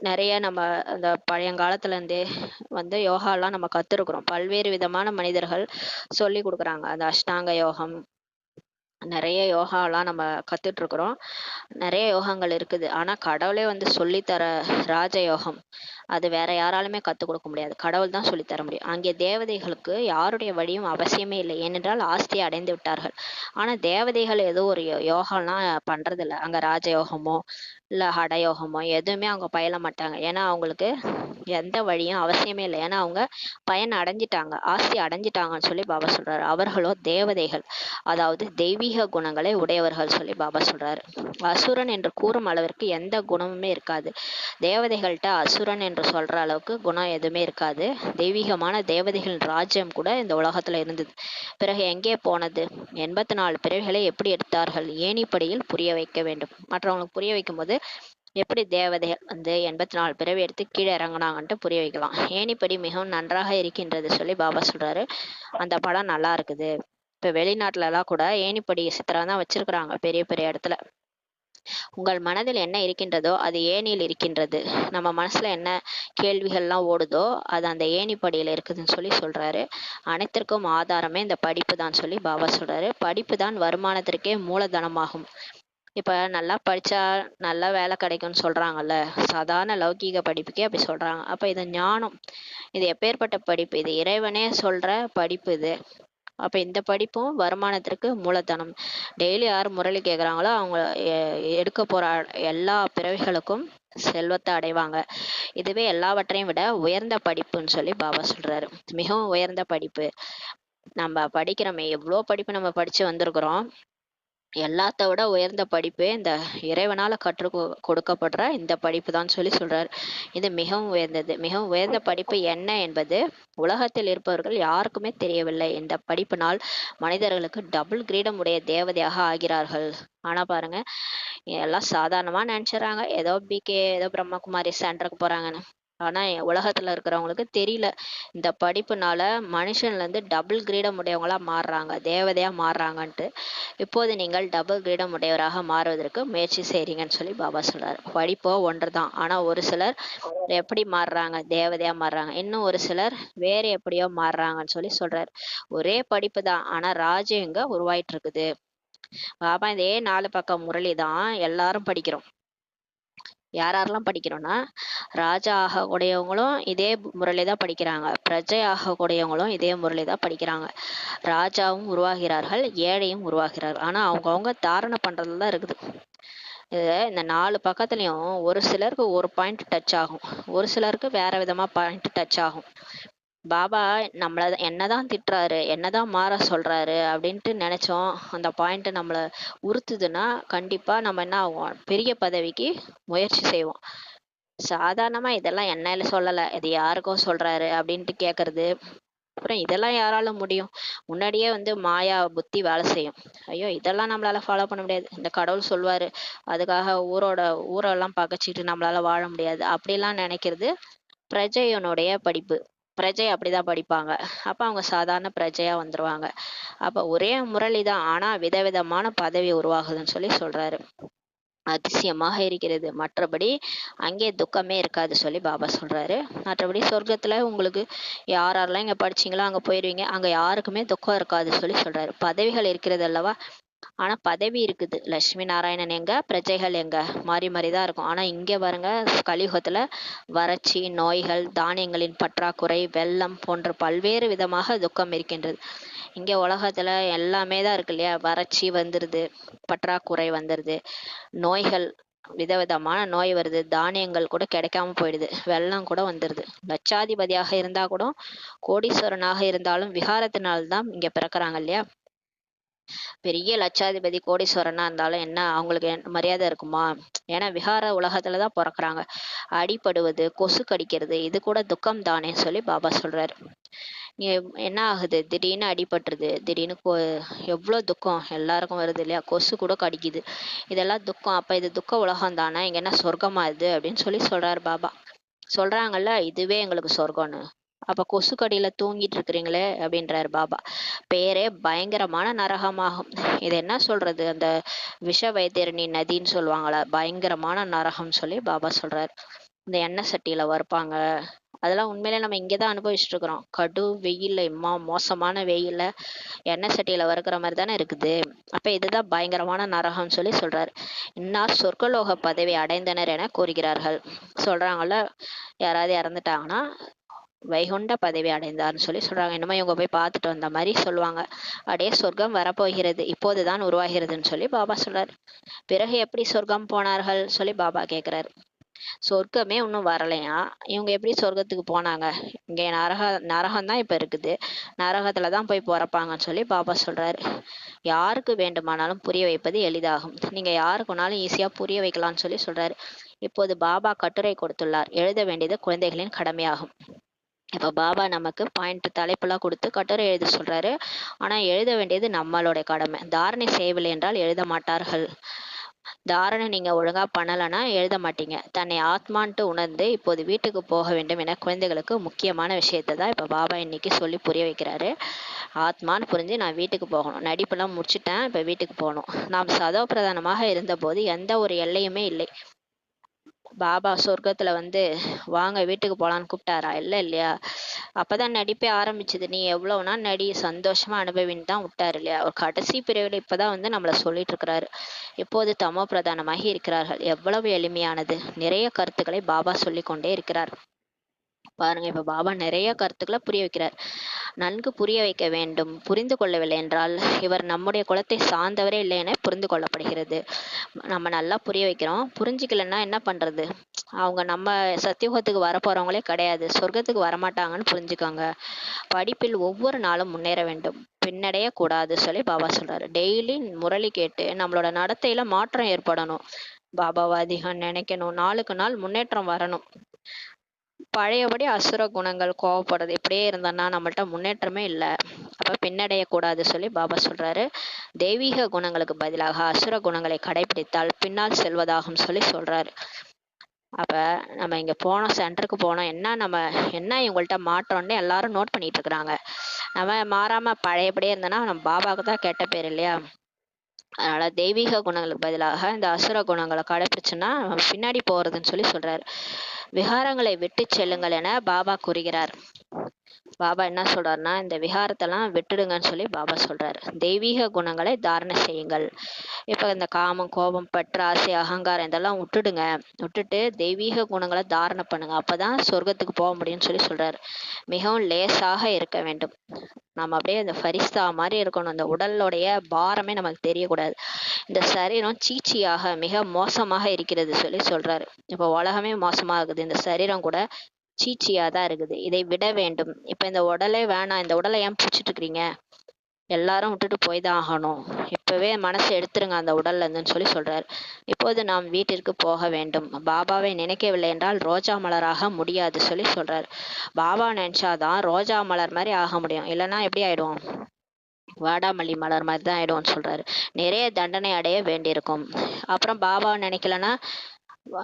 நிறைய நம்ம அந்த பழையங்காலத்துல இருந்தே வந்து யோகாலாம் நம்ம கத்துருக்குறோம். பல்வேறு விதமான மனிதர்கள் சொல்லி கொடுக்குறாங்க. அந்த அஷ்டாங்க யோகம், நிறைய யோகாலாம் நம்ம கத்துட்டு இருக்கிறோம். நிறைய யோகங்கள் இருக்குது. ஆனா கடவுளே வந்து சொல்லித்தர ராஜயோகம் அது வேற யாராலுமே கத்துக் கொடுக்க முடியாது. கடவுள் தான் சொல்லித்தர முடியும். அங்கே தேவதைகளுக்கு யாருடைய வழியும் அவசியமே இல்லை. ஏனென்றால் ஆஸ்தியை அடைந்து விட்டார்கள். ஆனா தேவதைகள் ஏதோ ஒரு யோகம்லாம் பண்றதில்ல. அங்க ராஜயோகமோ இல்ல ஹடயோகமோ எதுவுமே அவங்க பயில மாட்டாங்க. ஏன்னா அவங்களுக்கு எந்த வழியும் அவசியமே இல்லை. ஏன்னா அவங்க பயன் அடைஞ்சிட்டாங்க, ஆஸ்தி அடைஞ்சிட்டாங்கன்னு சொல்லி பாபா சொல்றாரு. அவர்களோ தேவதைகள், அதாவது தெய்வீக குணங்களை உடையவர்கள் சொல்லி பாபா சொல்றாரு. அசுரன் என்று கூறும் அளவிற்கு எந்த குணமுமே இருக்காது. தேவதைகள்கிட்ட அசுரன் என்று சொல்ற அளவுக்கு குணம் எதுவுமே இருக்காது. தெய்வீகமான தேவதைகளின் ராஜ்யம் கூட இந்த உலகத்துல இருந்தது. பிறகு எங்கே போனது? 84 பிறவிகளை எப்படி எடுத்தார்கள்? ஏணிப்படியில் புரிய வைக்க வேண்டும். மற்றவங்களுக்கு புரிய வைக்கும் போது எப்படி தேவதைகள் வந்து 84 பிறவி எடுத்து கீழே இறங்குனாங்கன்ட்டு புரிய வைக்கலாம். ஏணிப்படி மிகவும் நன்றாக இருக்கின்றது சொல்லி பாபா சொல்றாரு. அந்த படம் நல்லா இருக்குது. இப்ப வெளிநாட்டுல எல்லாம் கூட ஏணிப்படி சித்திரம் தான் வச்சிருக்கிறாங்க பெரிய பெரிய இடத்துல. உங்கள் மனதில் என்ன இருக்கின்றதோ அது ஏணியில் இருக்கின்றது. நம்ம மனசுல என்ன கேள்விகள்லாம் ஓடுதோ அது அந்த ஏணிப்படியில இருக்குதுன்னு சொல்லி சொல்றாரு. அனைத்திற்கும் ஆதாரமே இந்த படிப்பு தான் சொல்லி பாபா சொல்றாரு. படிப்பு தான் வருமானத்திற்கே மூலதனமாகும். இப்ப நல்லா படிச்சா நல்ல வேலை கிடைக்கும்னு சொல்றாங்கல்ல, சாதாரண லௌகீக படிப்புக்கே அப்படி சொல்றாங்க. அப்ப இது ஞானம். இது எப்பேற்பட்ட படிப்பு? இது இறைவனே சொல்ற படிப்பு இது. அப்ப இந்த படிப்பும் வருமானத்திற்கு மூலதனம். டெய்லி யார் முரளி கேட்குறாங்களோ அவங்க எடுக்க போற எல்லா பிறவிகளுக்கும் செல்வத்தை அடைவாங்க. இதுவே எல்லாவற்றையும் விட உயர்ந்த படிப்புன்னு சொல்லி பாபா சொல்றாரு. மிகவும் உயர்ந்த படிப்பு. நம்ம படிக்கிறோமே, எவ்வளோ படிப்பு நம்ம படிச்சு வந்திருக்கிறோம். எல்லாத்த விட உயர்ந்த படிப்பு இந்த இறைவனால கொடுக்கப்படுற இந்த படிப்பு தான் சொல்லி சொல்றாரு. இது மிகவும் உயர்ந்தது. மிகவும் உயர்ந்த படிப்பு என்ன என்பது உலகத்தில் இருப்பவர்கள் யாருக்குமே தெரியவில்லை. இந்த படிப்பினால் மனிதர்களுக்கு டபுள் கிரீடம் உடைய தேவதையாக ஆகிறார்கள். ஆனா பாருங்க, எல்லாம் சாதாரணமா நினைச்சுறாங்க, ஏதோ பிகே ஏதோ பிரம்மகுமாரி சென்டருக்கு போறாங்கன்னு. ஆனா உலகத்துல இருக்கிறவங்களுக்கு தெரியல, இந்த படிப்புனால மனுஷன்ல இருந்து டபுள் கிரீடம் உடையவங்களா மாறுறாங்க, தேவதையா மாறுறாங்கன்ட்டு. இப்போது நீங்கள் டபுள் கிரீடம் உடையவராக மாறுவதற்கு முயற்சி செய்றீங்கன்னு சொல்லி பாபா சொல்றாரு. படிப்போ ஒன்றுதான். ஆனா ஒரு சிலர் எப்படி மாறுறாங்க, தேவதையா மாறுறாங்க. இன்னும் ஒரு சிலர் வேற எப்படியோ மாறுறாங்கன்னு சொல்லி சொல்றாரு. ஒரே படிப்பு தான், ஆனா ராஜ்யம் இங்க உருவாயிட்டு இருக்குது. பாபா இதே 4 பக்கம் முரளி தான் எல்லாரும் படிக்கிறோம். யார் யாரெல்லாம் படிக்கிறோம்னா, ராஜா ஆகக்கூடியவங்களும் இதே முரளி தான் படிக்கிறாங்க. பிரஜை ஆகக்கூடியவங்களும் இதே முரளி தான் படிக்கிறாங்க. ராஜாவும் உருவாகிறார்கள், ஏழையும் உருவாகிறார்கள். ஆனா அவங்கவங்க தாரணை பண்றதுல தான் இருக்குது. இந்த 4 பக்கத்துலயும் ஒரு சிலருக்கு ஒரு பாயிண்ட் டச் ஆகும், ஒரு சிலருக்கு வேற விதமா பாயிண்ட் டச் ஆகும். பாபா நம்மள என்னதான் திட்டுறாரு, என்னதான் மாற சொல்றாரு அப்படின்ட்டு நினைச்சோம், அந்த பாயிண்ட் நம்மள உறுத்துதுன்னா கண்டிப்பா நம்ம என்ன ஆகும், பெரிய பதவிக்கு முயற்சி செய்வோம். சாதாரணமா இதெல்லாம் என்ன சொல்லல, இது யாருக்கோ சொல்றாரு அப்படின்ட்டு கேக்குறது, அப்புறம் இதெல்லாம் யாரால முடியும், முன்னாடியே மாயா புத்தி வேலை செய்யும். ஐயோ இதெல்லாம் நம்மளால ஃபாலோ பண்ண முடியாது, இந்த கடவுள் சொல்வாரு அதுக்காக ஊரெல்லாம் பகைச்சிட்டு நம்மளால வாழ முடியாது அப்படிலாம் நினைக்கிறது பிரஜையனுடைய படிப்பு. பிரஜை அப்படிதான் படிப்பாங்க. அப்ப அவங்க சாதாரண பிரஜையா வந்துருவாங்க. அப்ப ஒரே முரளி தான், ஆனா விதவிதமான பதவி உருவாகுதுன்னு சொல்லி சொல்றாரு. அதிசயமாக இருக்கிறது, மற்றபடி அங்கே துக்கமே இருக்காது சொல்லி பாபா சொல்றாரு. மற்றபடி சொர்க்கத்துல உங்களுக்கு யாரெல்லாம் இங்க படிச்சீங்களோ அங்க போயிருவீங்க, அங்க யாருக்குமே துக்கம் இருக்காது சொல்லி சொல்றாரு. பதவிகள் இருக்கிறது அல்லவா, ஆனா பதவி இருக்குது, லட்சுமி நாராயணன் எங்க, பிரஜைகள் எங்க, மாறி மாறிதான் இருக்கும். ஆனா இங்க பாருங்க, கலியுகத்துல வறட்சி, நோய்கள், தானியங்களின் பற்றாக்குறை, வெள்ளம் போன்ற பல்வேறு விதமாக துக்கம் இருக்கின்றது. இங்க உலகத்துல எல்லாமே தான் இருக்கு இல்லையா, வறட்சி வந்துருது, பற்றாக்குறை வந்துருது, நோய்கள் விதவிதமான நோய் வருது, தானியங்கள் கூட கிடைக்காம போயிடுது, வெள்ளம் கூட வந்துருது. லட்சாதிபதியாக இருந்தா கூட, கோடீஸ்வரனாக இருந்தாலும் விகாரத்தினால்தான் இங்க பிறக்குறாங்க இல்லையா. பெரிய லட்சாதிபதி கோடீஸ்வரனா இருந்தாலும் என்ன அவங்களுக்கு மரியாதை இருக்குமா, ஏன்னா விகார உலகத்துலதான் பிறக்குறாங்க. அடிபடுவது, கொசு கடிக்கிறது, இது கூட துக்கம் தானே சொல்லி பாபா சொல்றாரு. என்ன ஆகுது, திடீர்னு அடிபட்டுருது, திடீர்னு எவ்வளவு துக்கம் எல்லாருக்கும் வருது இல்லையா, கொசு கூட கடிக்குது, இதெல்லாம் துக்கம். அப்ப இது துக்க உலகம் தானே, இங்க என்ன சொர்க்கமா இது அப்படின்னு சொல்லி சொல்றாரு பாபா. சொல்றாங்கல்ல இதுவே எங்களுக்கு சொர்க்கம்னு, அப்ப கொசு கடியில தூங்கிட்டு இருக்கிறீங்களே அப்படின்றாரு பாபா. பேரே பயங்கரமான நரகமாகும். இது என்ன சொல்றது, அந்த விஷ வைத்தியரணி நதின்னு சொல்லுவாங்களா, பயங்கரமான நரகம் சொல்லி பாபா சொல்றாரு. இந்த எண்ணெய் சட்டியில வறுப்பாங்க, அதெல்லாம் உண்மையிலே நம்ம இங்கதான் அனுபவிச்சுட்டு இருக்கிறோம். கடு வெயில்ல, இம்மா மோசமான வெயில்ல எண்ணெய் சட்டியில வறுக்கிற மாதிரி தானே இருக்குது. அப்ப இதுதான் பயங்கரமான நரகம்னு சொல்லி சொல்றாரு. இன்னார் சொர்க்கலோக பதவி அடைந்தனர் என கூறுகிறார்கள். சொல்றாங்கல்ல, யாராவது இறந்துட்டாங்கன்னா வைகுண்ட பதவி அடைந்தார்னு சொல்லி சொல்றாங்க. என்னமோ இவங்க போய் பார்த்துட்டு வந்த மாதிரி சொல்லுவாங்க. அப்படியே சொர்க்கம் வரப்போகிறது, இப்போதுதான் உருவாகிறதுன்னு சொல்லி பாபா சொல்றாரு. பிறகு எப்படி சொர்க்கம் போனார்கள் சொல்லி பாபா கேக்குறாரு. சொர்க்கமே இன்னும் வரலையா, இவங்க எப்படி சொர்க்கத்துக்கு போனாங்க, இங்க நரகம் தான் இப்ப இருக்குது, நரகத்துலதான் போய் பிறப்பாங்கன்னு சொல்லி பாபா சொல்றாரு. யாருக்கு வேண்டுமானாலும் புரிய வைப்பது எளிதாகும், நீங்க யாருக்குனாலும் ஈஸியா புரிய வைக்கலாம்னு சொல்லி சொல்றாரு. இப்போது பாபா கட்டுரை கொடுத்துள்ளார், எழுத வேண்டியது குழந்தைகளின் கடமையாகும். இப்ப பாபா நமக்கு பாயிண்ட் தலைப்பெல்லாம் கொடுத்து கட்டுரை எழுத சொல்றாரு. ஆனா எழுத வேண்டியது நம்மளுடைய கடமை. தாரணை செய்யவில்லை என்றால் எழுத மாட்டார்கள். தாரணை நீங்க ஒழுங்கா பண்ணலைன்னா எழுத மாட்டீங்க. தன்னை ஆத்மான்ட்டு உணர்ந்து இப்போது வீட்டுக்கு போக வேண்டும் என குழந்தைகளுக்கு முக்கியமான விஷயத்தை தான் இப்ப பாபா இன்னைக்கு சொல்லி புரிய வைக்கிறாரு. ஆத்மான்னு புரிஞ்சு நான் வீட்டுக்கு போகணும், நடிப்பெல்லாம் முடிச்சுட்டேன், இப்ப வீட்டுக்கு போகணும். நாம் சதோ பிரதானமாக இருந்த போது எந்த ஒரு எல்லையுமே இல்லை. பாபா சொர்க்கத்துல வாங்க வீட்டுக்கு போலான்னு கூப்பிட்டாரா, இல்ல இல்லையா. அப்பதான் நடிப்பே ஆரம்பிச்சது. நீ எவ்வளவுனா நடி, சந்தோஷமா அனுபவின்னு தான் விட்டாரு இல்லையா. ஒரு கடைசி பிரிவுல இப்பதான் நம்மள சொல்லிட்டு இருக்கிறாரு. இப்போது தமோ பிரதானமாகி இருக்கிறார்கள், எவ்வளவு எளிமையானது. நிறைய கருத்துக்களை பாபா சொல்லிக் கொண்டே இருக்கிறார். பாருங்க, இப்ப பாபா நிறைய கருத்துக்களை புரிய வைக்கிறார். நன்கு புரிய வைக்க வேண்டும். புரிந்து கொள்ளவில்லை என்றால் இவர் நம்முடைய குலத்தை சார்ந்தவரே இல்லை என புரிந்து கொள்ளப்படுகிறது. நம்ம நல்லா புரிய வைக்கிறோம், புரிஞ்சுக்கலன்னா என்ன பண்றது, அவங்க நம்ம சத்தியுகத்துக்கு வர போறவங்களே கிடையாது, சொர்க்கத்துக்கு வரமாட்டாங்கன்னு புரிஞ்சுக்கோங்க. படிப்பில் ஒவ்வொரு நாளும் முன்னேற வேண்டும், பின்னடைய கூடாது சொல்லி பாபா சொல்றாரு. டெய்லி முரளி கேட்டு நம்மளோட நடத்தையில மாற்றம் ஏற்படணும். பாபாவை அதிகம் நினைக்கணும், நாளுக்கு நாள் முன்னேற்றம் வரணும். பழையபடி அசுர குணங்கள், கோவப்படுறது இப்படியே இருந்தோம்னா நம்மள்ட்ட முன்னேற்றமே இல்லை. அப்ப பின்னடைய கூடாது சொல்லி பாபா சொல்றாரு. தெய்வீக குணங்களுக்கு பதிலாக அசுர குணங்களை கடைபிடித்தால் பின்னால் செல்வதாகும் சொல்லி சொல்றாரு. அப்ப நம்ம இங்க போனோம், சென்டருக்கு போனோம், என்ன இவங்கள்ட்ட மாற்றோம்னு எல்லாரும் நோட் பண்ணிட்டு இருக்கிறாங்க. நம்ம மாறாம பழையபடியே இருந்தோம்னா நம்ம பாபாவுக்கு தான் கெட்ட பேர் இல்லையா. அதனால தெய்வீக குணங்களுக்கு பதிலாக இந்த அசுர குணங்களை கடைபிடிச்சுன்னா நம்ம பின்னாடி போறதுன்னு சொல்லி சொல்றாரு. விகாரங்களை விட்டு செல்லுங்கள் என பாபா கூறுகிறார். பாபா என்ன சொல்றாருன்னா, இந்த விகாரத்தெல்லாம் விட்டுடுங்கன்னு சொல்லி பாபா சொல்றாரு. தெய்வீக குணங்களை தாரணை செய்யுங்கள். இப்ப இந்த காமம், கோபம், பற்று, ஆசை, அகங்காரம் இதெல்லாம் விட்டுடுங்க. விட்டுட்டு தெய்வீக குணங்களை தாரணை பண்ணுங்க. அப்பதான் சொர்க்கத்துக்கு போக முடியும்னு சொல்லி சொல்றாரு. மிகவும் லேசாக இருக்க வேண்டும். நம்ம அப்படியே இந்த ஃபரிஸ்தா மாதிரி இருக்கணும். இந்த உடலுடைய பாரமே நமக்கு தெரியக்கூடாது. இந்த சரீரம் சீச்சியாக மிக மோசமாக இருக்கிறது சொல்லி சொல்றாரு. இப்ப உலகமே மோசமாகுது, இந்த சரீரம் கூட சீச்சியா தான் இருக்குது. இதை விட வேண்டும். இப்ப இந்த உடலே வேணாம், இந்த உடலை ஏன் பிடிச்சிட்டு இருக்கிறீங்க, எல்லாரும் விட்டுட்டு போய் தான் ஆகணும், இப்பவே மனசை எடுத்துருங்க அந்த உடல்ல இருந்துன்னு சொல்லி சொல்றாரு. இப்போது நாம் வீட்டிற்கு போக வேண்டும். பாபாவை நினைக்கவில்லை என்றால் ரோஜா மலராக முடியாது சொல்லி சொல்றாரு. பாபா நினைச்சாதான் ரோஜா மலர் மாதிரி ஆக முடியும், இல்லைன்னா எப்படி ஆயிடும், வாடாமல்லி மலர் மாதிரி தான் ஆயிடும்னு சொல்றாரு. நிறைய தண்டனை அடைய வேண்டியிருக்கும். அப்புறம் பாபாவை நினைக்கலன்னா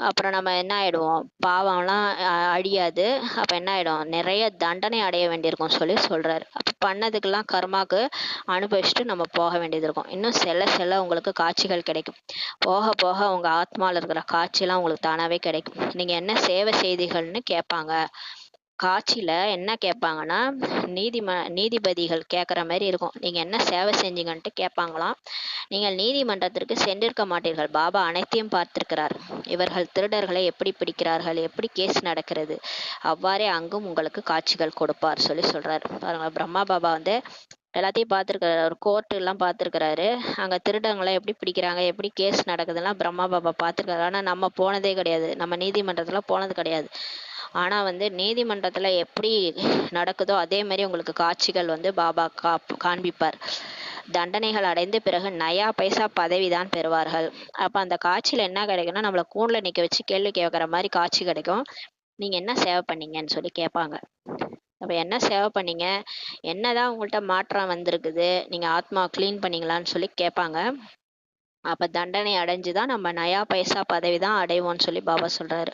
அப்புறம் நம்ம என்ன ஆயிடுவோம், பாவம்லாம் அழியாது. அப்ப என்ன ஆயிடும், நிறைய தண்டனை அடைய வேண்டியிருக்கும் சொல்லி சொல்றாரு. அப்ப பண்ணதுக்கெல்லாம் கர்மாக்கு அனுபவிச்சுட்டு நம்ம போக வேண்டியது இருக்கும். இன்னும் செல்ல செல்ல உங்களுக்கு காட்சிகள் கிடைக்கும். போக போக உங்க ஆத்மால இருக்கிற காட்சியெல்லாம் உங்களுக்கு தானாவே கிடைக்கும். நீங்க என்ன சேவை செய்தீர்கள்னு கேட்பாங்க. காட்சியில என்ன கேட்பாங்கன்னா, நீதிபதிகள் கேட்குற மாதிரி இருக்கும். நீங்க என்ன சேவை செஞ்சீங்கன்ட்டு கேட்பாங்களாம். நீங்கள் நீதிமன்றத்திற்கு சென்றிருக்க மாட்டீர்கள். பாபா அனைத்தையும் பார்த்திருக்கிறார். இவர்கள் திருடர்களை எப்படி பிடிக்கிறார்கள், எப்படி கேஸ் நடக்கிறது, அவ்வாறே அங்கும் உங்களுக்கு காட்சிகள் கொடுப்பார் சொல்லி சொல்றாரு. பாருங்க, பிரம்மா பாபா வந்து எல்லாத்தையும் பார்த்துருக்காரு. அவர் கோர்ட்டு எல்லாம் பார்த்துருக்கிறாரு. அங்கே திருடங்களை எப்படி பிடிக்கிறாங்க, எப்படி கேஸ் நடக்குதுலாம் பிரம்மா பாபா பார்த்துருக்காரு. ஆனால் நம்ம போனதே கிடையாது, நம்ம நீதிமன்றத்தில் போனது கிடையாது. ஆனால் வந்து நீதிமன்றத்தில் எப்படி நடக்குதோ அதே மாதிரி உங்களுக்கு காட்சிகள் வந்து பாபா காண்பிப்பார். தண்டனைகள் அடைந்த பிறகு நயா பைசா பதவி தான் பெறுவார்கள். அப்போ அந்த காட்சியில் என்ன கிடைக்கும்னா, நம்மளை கூண்டில் நிற்க வச்சு கேள்வி கேட்குற மாதிரி காட்சி கிடைக்கும். நீங்கள் என்ன சேவை பண்ணீங்கன்னு சொல்லி கேட்பாங்க. அப்போ என்ன சேவை பண்ணீங்க, என்னதான் உங்கள்கிட்ட மாற்றம் வந்திருக்குது, நீங்கள் ஆத்மா க்ளீன் பண்ணீங்களான்னு சொல்லி கேட்பாங்க. அப்போ தண்டனை அடைஞ்சுதான் நம்ம நயா பைசா பதவி தான் அடைவோம்னு சொல்லி பாபா சொல்றாரு.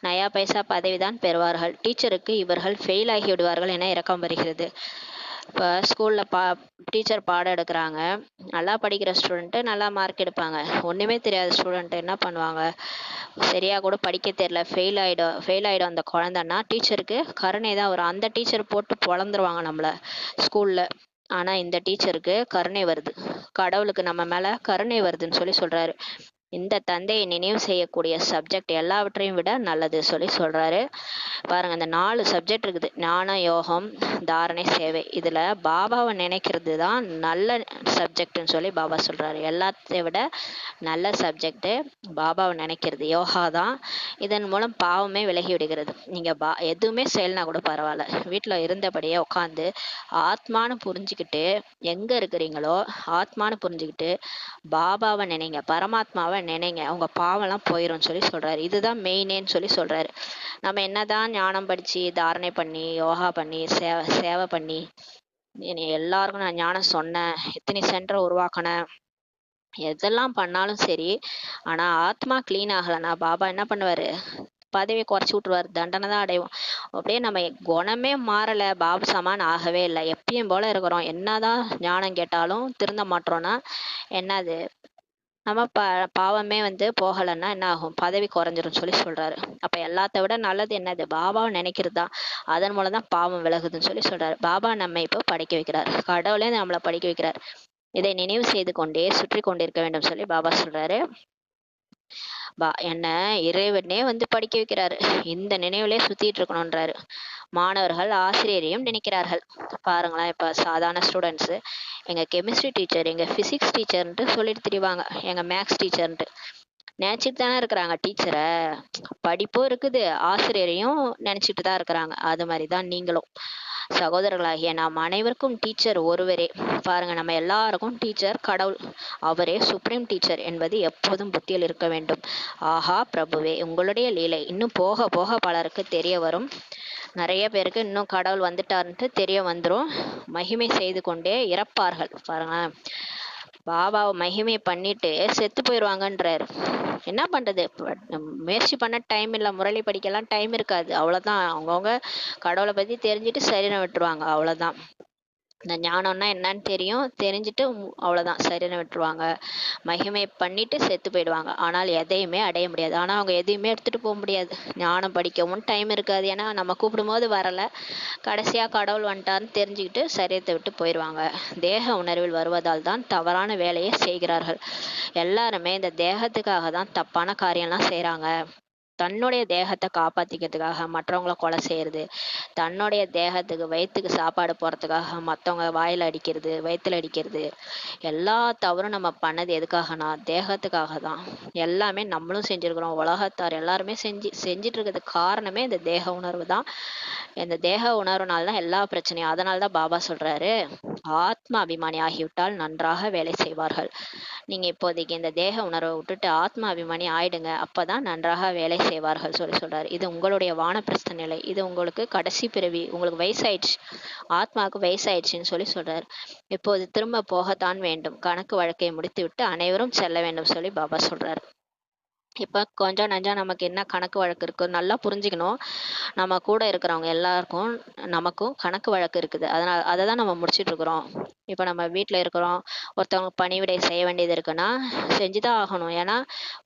நயா பைசா பதவி தான் பெறுவார்கள். டீச்சருக்கு இவர்கள் ஃபெயில் ஆகி விடுவார்கள் என இறக்கம் வருகிறது. இப்போ ஸ்கூலில் டீச்சர் பாடம் எடுக்கிறாங்க. நல்லா படிக்கிற ஸ்டூடெண்ட்டு நல்லா மார்க் எடுப்பாங்க. ஒன்றுமே தெரியாத ஸ்டூடெண்ட்டு என்ன பண்ணுவாங்க, சரியாக கூட படிக்க தெரியல, ஃபெயில் ஆகிடும் அந்த குழந்தைன்னா டீச்சருக்கு கருணை தான் வரும். அந்த டீச்சர் போட்டு பொழந்துருவாங்க நம்மளை ஸ்கூலில். ஆனால் இந்த டீச்சருக்கு கருணை வருது, கடவுளுக்கு நம்ம மேலே கருணை வருதுன்னு சொல்லி சொல்கிறாரு. இந்த தந்தையை நினைவு செய்யக்கூடிய சப்ஜெக்ட் எல்லாவற்றையும் விட நல்லது சொல்லி சொல்றாரு. பாருங்க, இந்த 4 சப்ஜெக்ட் இருக்குது. ஞான, யோகம், தாரணை, சேவை. இதுல பாபாவை நினைக்கிறது தான் நல்ல சப்ஜெக்ட்னு சொல்லி பாபா சொல்றாரு. எல்லாத்தையும் விட நல்ல சப்ஜெக்ட் பாபாவை நினைக்கிறது, யோகா தான். இதன் மூலம் பாவமே விலகி விடுகிறது. நீங்க எதுவுமே செய்யலனா கூட பரவாயில்ல, வீட்டுல இருந்தபடியே உட்காந்து ஆத்மானு புரிஞ்சுக்கிட்டு, எங்க இருக்கிறீங்களோ ஆத்மானு புரிஞ்சுக்கிட்டு பாபாவை நினைங்க, பரமாத்மாவை நினைங்க, உங்க பாவம்லாம் போயிரும் சொல்லி சொல்றாரு. இதுதான் மெயினேன்னு சொல்லி சொல்றாரு. நம்ம என்னதான் ஞானம் படிச்சு தாரணை பண்ணி யோகா பண்ணி சேவை பண்ணி எல்லாருக்கும் நான் ஞானம் சொன்னேன், எத்தனை சென்டரை உருவாக்கினேன், எதெல்லாம் பண்ணாலும் சரி, ஆனா ஆத்மா கிளீன் ஆகலைன்னா பாபா என்ன பண்ணுவாரு, பதவியை குறைச்சி விட்டுருவாரு, தண்டனை தான் அடைவோம். அப்படியே நம்ம குணமே மாறல, பாபு சமான் ஆகவே இல்லை, எப்பயும் போல இருக்கிறோம், என்னதான் ஞானம் கேட்டாலும் திருந்த மாட்டோம்னா என்னது, நம்ம பாவமே வந்து போகலைன்னா என்ன ஆகும், பதவி குறைஞ்சிரும் சொல்லி சொல்றாரு. அப்ப எல்லாத்த விட நல்லது என்னது, பாபாவை நினைக்கிறது தான். அதன் மூலம் தான் பாவம் விலகுதுன்னு சொல்லி சொல்றாரு. பாபா நம்ம இப்போ படிக்க வைக்கிறார், கடவுளே நம்மளை படிக்க வைக்கிறார். இதை நினைவு செய்து கொண்டே சுற்றி கொண்டிருக்க வேண்டும் சொல்லி பாபா சொல்றாரு. என்ன இறைவனே வந்து படிக்க வைக்கிறாரு, இந்த நினைவுலயே சுத்திட்டு இருக்கணும்ன்றாரு. மாணவர்கள் ஆசிரியரையும் நினைக்கிறார்கள். பாருங்களேன், இப்ப சாதாரண ஸ்டூடெண்ட்ஸ் எங்க கெமிஸ்ட்ரி டீச்சர், எங்க பிசிக்ஸ் டீச்சர்ன்ட்டு சொல்லிட்டு திரிவாங்க, எங்க மேக்ஸ் டீச்சர்ன்ட்டு நினைச்சிட்டு தானே இருக்கிறாங்க டீச்சரை. படிப்பும் இருக்குது, ஆசிரியரையும் நினைச்சிட்டு தான் இருக்கிறாங்க. அது மாதிரிதான் நீங்களும். சகோதரர்களாகிய நாம் அனைவருக்கும் டீச்சர் ஒருவரே. பாருங்க, நம்ம எல்லாருக்கும் டீச்சர் கடவுள், அவரே சுப்ரீம் டீச்சர் என்பது எப்போதும் புத்தியில் இருக்க வேண்டும். ஆஹா பிரபுவே, உங்களுடைய லீலை இன்னும் போக போக பலருக்கு தெரிய வரும். நிறைய பேருக்கு இன்னும் கடவுள் வந்துட்டாருன்ட்டு தெரிய வந்துடும். மகிமை செய்து கொண்டே இறப்பார்கள். பாருங்க, பாபாவை மகிமை பண்ணிட்டு செத்து போயிடுவாங்கன்றாரு. என்ன பண்றது, முயற்சி பண்ண டைம் இல்லை, முரளி படிக்கலாம் டைம் இருக்காது, அவ்வளவுதான். அவங்கவுங்க கடவுளை பத்தி தெரிஞ்சுட்டு சரீரம் விட்டுருவாங்க, அவ்வளவுதான். இந்த ஞானம்னா என்னன்னு தெரியும், தெரிஞ்சுட்டு அவ்வளோதான் சரீரம் விட்டுருவாங்க. மகிமை பண்ணிட்டு செத்து போயிடுவாங்க. ஆனால் எதையுமே அடைய முடியாது. ஆனா அவங்க எதையுமே எடுத்துட்டு போ முடியாது. ஞானம் படிக்கவும் டைம் இருக்காது. ஏன்னா நம்ம கூப்பிடும்போது வரல. கடைசியா கடவுள் வந்துட்டாருன்னு தெரிஞ்சுக்கிட்டு சரீரத்தை விட்டு போயிடுவாங்க. தேக உணர்வில் வருவதால் தான் தவறான வேலையை செய்கிறார்கள். எல்லாருமே இந்த தேகத்துக்காக தான் தப்பான காரியம்லாம் செய்றாங்க. தன்னுடைய தேகத்தை காப்பாத்திக்கிறதுக்காக மற்றவங்கள கொலை செய்யறது, தன்னுடைய தேகத்துக்கு வயித்துக்கு சாப்பாடு போறதுக்காக மத்தவங்க வாயில அடிக்கிறது, வயித்துல அடிக்கிறது, எல்லா தவறும் நம்ம பண்ணது எதுக்காகனா தேகத்துக்காக தான். எல்லாமே நம்மளும் செஞ்சிருக்கிறோம், உலகத்தார் எல்லாருமே செஞ்சிட்டு இருக்கிறதுக்கு காரணமே இந்த தேக உணர்வு தான். இந்த தேக உணர்வுனால தான் எல்லா பிரச்சனையும். அதனால தான் பாபா சொல்றாரு, ஆத்ம அபிமானி ஆகிவிட்டால் நன்றாக வேலை செய்வார்கள். நீங்க இப்போதைக்கு இந்த தேக உணர்வை விட்டுட்டு ஆத்ம அபிமானி ஆயிடுங்க, அப்பதான் நன்றாக வேலை செய்வார்கள் சொல்றாரு. இது உங்களுடைய வானப்பிரஸ்த நிலை, இது உங்களுக்கு கடைசி பிறவி, உங்களுக்கு வயசாயிடுச்சு, ஆத்மாவுக்கு வயசாயிடுச்சுன்னு சொல்றாரு. இப்போது திரும்ப போகத்தான் வேண்டும், கணக்கு வழக்கை முடித்துவிட்டு அனைவரும் செல்ல வேண்டும் சொல்லி பாபா சொல்றாரு. இப்ப கொஞ்சம் நஞ்சம் நமக்கு என்ன கணக்கு வழக்கு இருக்கு நல்லா புரிஞ்சுக்கணும். நம்ம கூட இருக்கிறவங்க எல்லாருக்கும் நமக்கும் கணக்கு வழக்கு இருக்குது. அதை தான் நம்ம முடிச்சிட்டு இருக்கிறோம். இப்ப நம்ம வீட்டுல இருக்கிறோம், ஒருத்தவங்க பணிவிடை செய்ய வேண்டியது இருக்குன்னா செஞ்சுதான் ஆகணும். ஏன்னா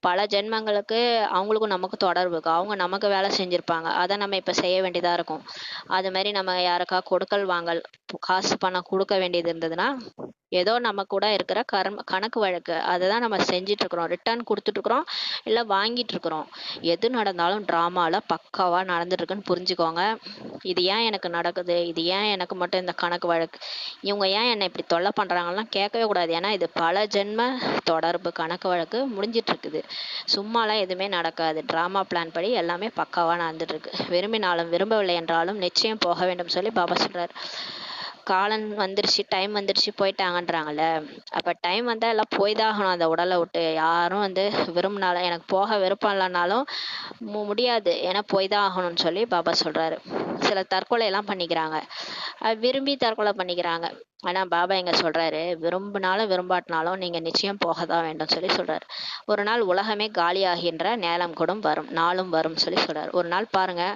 பல ஜென்மங்களுக்கு அவங்களுக்கும் நமக்கும் தொடர்பு இருக்கு. அவங்க நமக்கு வேலை செஞ்சிருப்பாங்க, அதை நம்ம இப்ப செய்ய வேண்டியதா இருக்கும். அது மாதிரி நம்ம யாருக்கா கொடுக்கல் வாங்கல், காசு பணம் கொடுக்க வேண்டியது இருந்ததுன்னா ஏதோ நம்ம கூட இருக்கிற கணக்கு வழக்கு அதை தான் நம்ம செஞ்சுட்டு இருக்கிறோம். ரிட்டர்ன் கொடுத்துட்டு இருக்கிறோம், இல்ல வாங்கிட்டு இருக்கிறோம். எது நடந்தாலும் டிராமால பக்காவா நடந்துட்டு இருக்குன்னு புரிஞ்சுக்கோங்க. இது ஏன் எனக்கு நடக்குது, இது ஏன் எனக்கு மட்டும் இந்த கணக்கு வழக்கு, இவங்க ஏன் என்னை இப்படி தொல்லை பண்றாங்கலாம் கேட்கவே கூடாது. ஏன்னா இது பல ஜென்ம தொடர்பு கணக்கு வழக்கு முடிஞ்சிட்டு இருக்குது. சும்மாலாம் எதுவுமே நடக்காது. டிராமா பிளான் படி எல்லாமே பக்காவா நடந்துட்டு இருக்கு. விரும்பினாலும் விரும்பவில்லை என்றாலும் நிச்சயம் போக வேண்டும் சொல்லி பாபா சொல்றாரு. காலம் வந்துருச்சு, டைம் வந்துருச்சு, போயிட்டாங்கன்றாங்கல்ல. அப்ப டைம் வந்தா எல்லாம் போய் தான் ஆகணும் அந்த உடலை விட்டு. யாரும் விரும்பினாலும், எனக்கு போக விருப்பம் இல்லைனாலும் முடியாது, ஏன்னா போய் தான் ஆகணும்னு சொல்லி பாபா சொல்றாரு. சில தற்கொலை எல்லாம் பண்ணிக்கிறாங்க, விரும்பி தற்கொலை பண்ணிக்கிறாங்க. ஆனா பாபா எங்க சொல்றாரு, விரும்பினாலும் விரும்பாட்டினாலும் நீங்க நிச்சயம் போக தான் வேண்டும் சொல்லி சொல்றாரு. ஒரு நாள் உலகமே காலியாகின்ற நேரம் கூட வரும், நாளும் வரும் சொல்லி சொல்றாரு. ஒரு நாள் பாருங்க,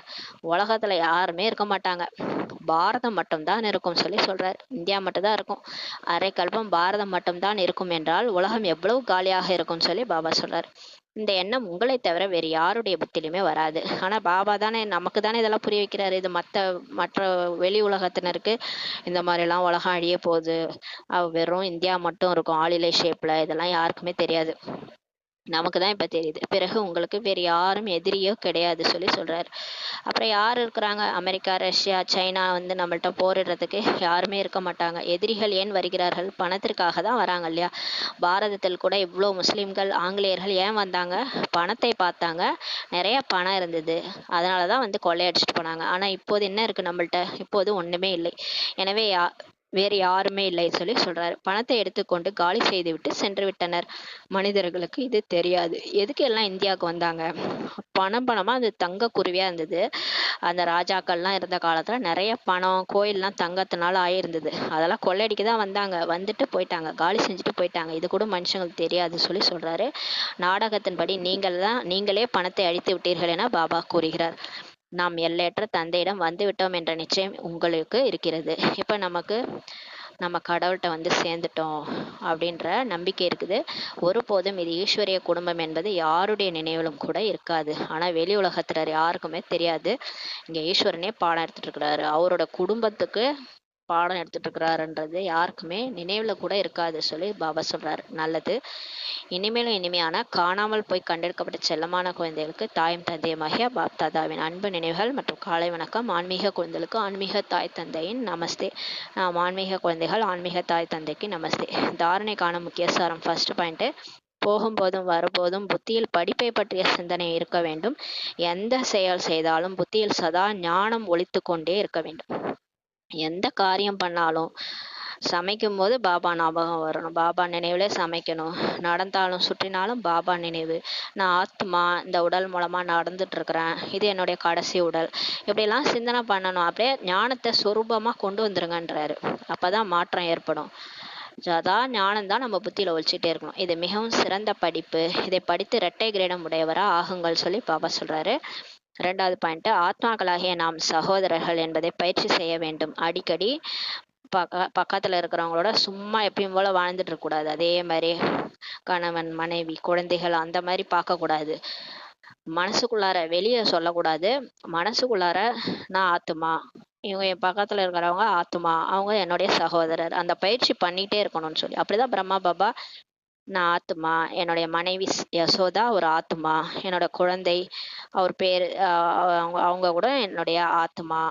உலகத்துல யாருமே இருக்க மாட்டாங்க, பாரதம் மட்டும்தான் இருக்கும் சொல்லி சொல்றாரு. இந்தியா மட்டும் தான் இருக்கும். அரை கல்பம் பாரதம் மட்டும்தான் இருக்கும் என்றால் உலகம் எவ்வளவு காலியாக இருக்கும்னு சொல்லி பாபா சொல்றாரு. இந்த எண்ணம் உங்களை தவிர வேறு யாருடைய புத்திலுமே வராது. ஆனா பாபா தானே நமக்கு தானே இதெல்லாம் புரிய வைக்கிறாரு. இது மற்ற வெளி உலகத்தினருக்கு இந்த மாதிரி எல்லாம் உலகம் அழிய போகுது, வெறும் இந்தியா மட்டும் இருக்கும் ஆளிலை ஷேப்ல, இதெல்லாம் யாருக்குமே தெரியாது. நமக்கு தான் இப்ப தெரியுது. பிறகு உங்களுக்கு வேறு யாரும் எதிரியோ கிடையாது சொல்லி சொல்றாரு. அப்புறம் யார் இருக்கிறாங்க? அமெரிக்கா, ரஷ்யா, சைனா நம்மள்ட்ட போரிடுறதுக்கு யாருமே இருக்க மாட்டாங்க. எதிரிகள் ஏன் வருகிறார்கள்? பணத்திற்காக தான் வராங்க இல்லையா? பாரதத்தில் கூட இவ்வளோ முஸ்லிம்கள், ஆங்கிலேயர்கள் ஏன் வந்தாங்க? பணத்தை பார்த்தாங்க, நிறைய பணம் இருந்தது, அதனாலதான் கொள்ளையடிச்சிட்டு போனாங்க. ஆனா இப்போது என்ன இருக்கு நம்மள்ட்ட? இப்போது ஒண்ணுமே இல்லை. எனவே வேறு யாருமே இல்லை சொல்லி சொல்றாரு. பணத்தை எடுத்துக்கொண்டு காலி செய்து விட்டு சென்று விட்டனர். மனிதர்களுக்கு இது தெரியாது. எதுக்கு எல்லாம் இந்தியாவுக்கு வந்தாங்க? பணமா அது தங்க குருவியா இருந்தது. அந்த ராஜாக்கள்லாம் இருந்த காலத்துல நிறைய பணம், கோயில்லாம் தங்கத்தினால ஆயிருந்தது. அதெல்லாம் கொள்ளையடிக்க தான் வந்தாங்க. வந்துட்டு போயிட்டாங்க, காலி செஞ்சுட்டு போயிட்டாங்க. இது கூட மனுஷங்களுக்கு தெரியாது சொல்லி சொல்றாரு. நாடகத்தின்படி நீங்களே பணத்தை அழித்து விட்டீர்கள் என பாபா கூறுகிறார். நாம் எல்லையற்ற தந்தையிடம் வந்து விட்டோம் என்ற நிச்சயம் உங்களுக்கு இருக்கிறது. இப்ப நம்ம கடவுள்கிட்ட சேர்ந்துட்டோம் அப்படின்ற நம்பிக்கை இருக்குது. ஒருபோதும் இது ஈஸ்வரிய குடும்பம் என்பது யாருடைய நினைவிலும் கூட இருக்காது. ஆனா வெளி உலகத்தினர் யாருக்குமே தெரியாது. இங்க ஈஸ்வரனே பாடம் எடுத்துட்டு இருக்கிறாரு, அவரோட குடும்பத்துக்கு பாடம் எடுத்துட்டு இருக்கிறாருன்றது யாருக்குமே நினைவுல கூட இருக்காது சொல்லி பாபா சொல்றாரு. நல்லது. இனிமேலும் இனிமையான காணாமல் போய் கண்டெடுக்கப்பட்ட செல்லமான குழந்தைகளுக்கு தாயும் தந்தையுமாகிய பாப் தாதாவின் அன்பு நினைவுகள் மற்றும் காலை வணக்கம். ஆன்மீக குழந்தைகளுக்கு ஆன்மீக தாய் தந்தையின் நமஸ்தே. நாம் ஆன்மீக குழந்தைகள் ஆன்மீக தாய் தந்தைக்கு நமஸ்தே. தாரணைக்கான முக்கிய சாரம். ஃபர்ஸ்ட் பாயிண்ட், போகும்போதும் வரும்போதும் புத்தியில் படிப்பை பற்றிய சிந்தனை இருக்க வேண்டும். எந்த செயல் செய்தாலும் புத்தியில் சதா ஞானம் ஒலித்து கொண்டே இருக்க வேண்டும். எந்த காரியம் பண்ணாலும் சமைக்கும் போது பாபா ஞாபகம் வரணும், பாபா நினைவுல சமைக்கணும். நடந்தாலும் சுற்றினாலும் பாபா நினைவு. நான் ஆத்மா, இந்த உடல் மூலமா நடந்துட்டு இருக்கிறேன், இது என்னுடைய கடைசி உடல், இப்படியெல்லாம் சிந்தனை பண்ணணும். அப்படியே ஞானத்தை சொரூபமா கொண்டு வந்துருங்கன்றாரு. அப்பதான் மாற்றம் ஏற்படும். சதா ஞானம் தான் நம்ம புத்தியில ஒழிச்சிட்டே இருக்கணும். இது மிகவும் சிறந்த படிப்பு, இதை படித்து இரட்டை கிரீடம் உடையவரா ஆகுங்கள் சொல்லி பாபா சொல்றாரு. 2வது பாயிண்ட், ஆத்மாக்களாகிய நாம் சகோதரர்கள் என்பதை பயிற்சி செய்ய வேண்டும். அடிக்கடி பக்கத்துல இருக்கிறவங்களோட சும்மா எப்பயும் போல வாழ்ந்துட்டு இருக்க கூடாது. அதே மாதிரி கணவன், மனைவி, குழந்தைகள் அந்த மாதிரி பார்க்க கூடாது. மனசுக்குள்ளார வெளியே சொல்லக்கூடாது. மனசுக்குள்ளார நான் ஆத்துமா, இவங்க என் பக்கத்துல இருக்கிறவங்க ஆத்துமா, அவங்க என்னுடைய சகோதரர், அந்த பயிற்சி பண்ணிட்டே இருக்கணும்னு சொல்லி. அப்படிதான் பிரம்மா பாபா நான் ஆத்துமா, என்னுடைய மனைவி யசோதா ஒரு ஆத்துமா, என்னோட குழந்தை அவர் பேர் அவங்க அவங்க கூட என்னுடைய ஆத்துமா,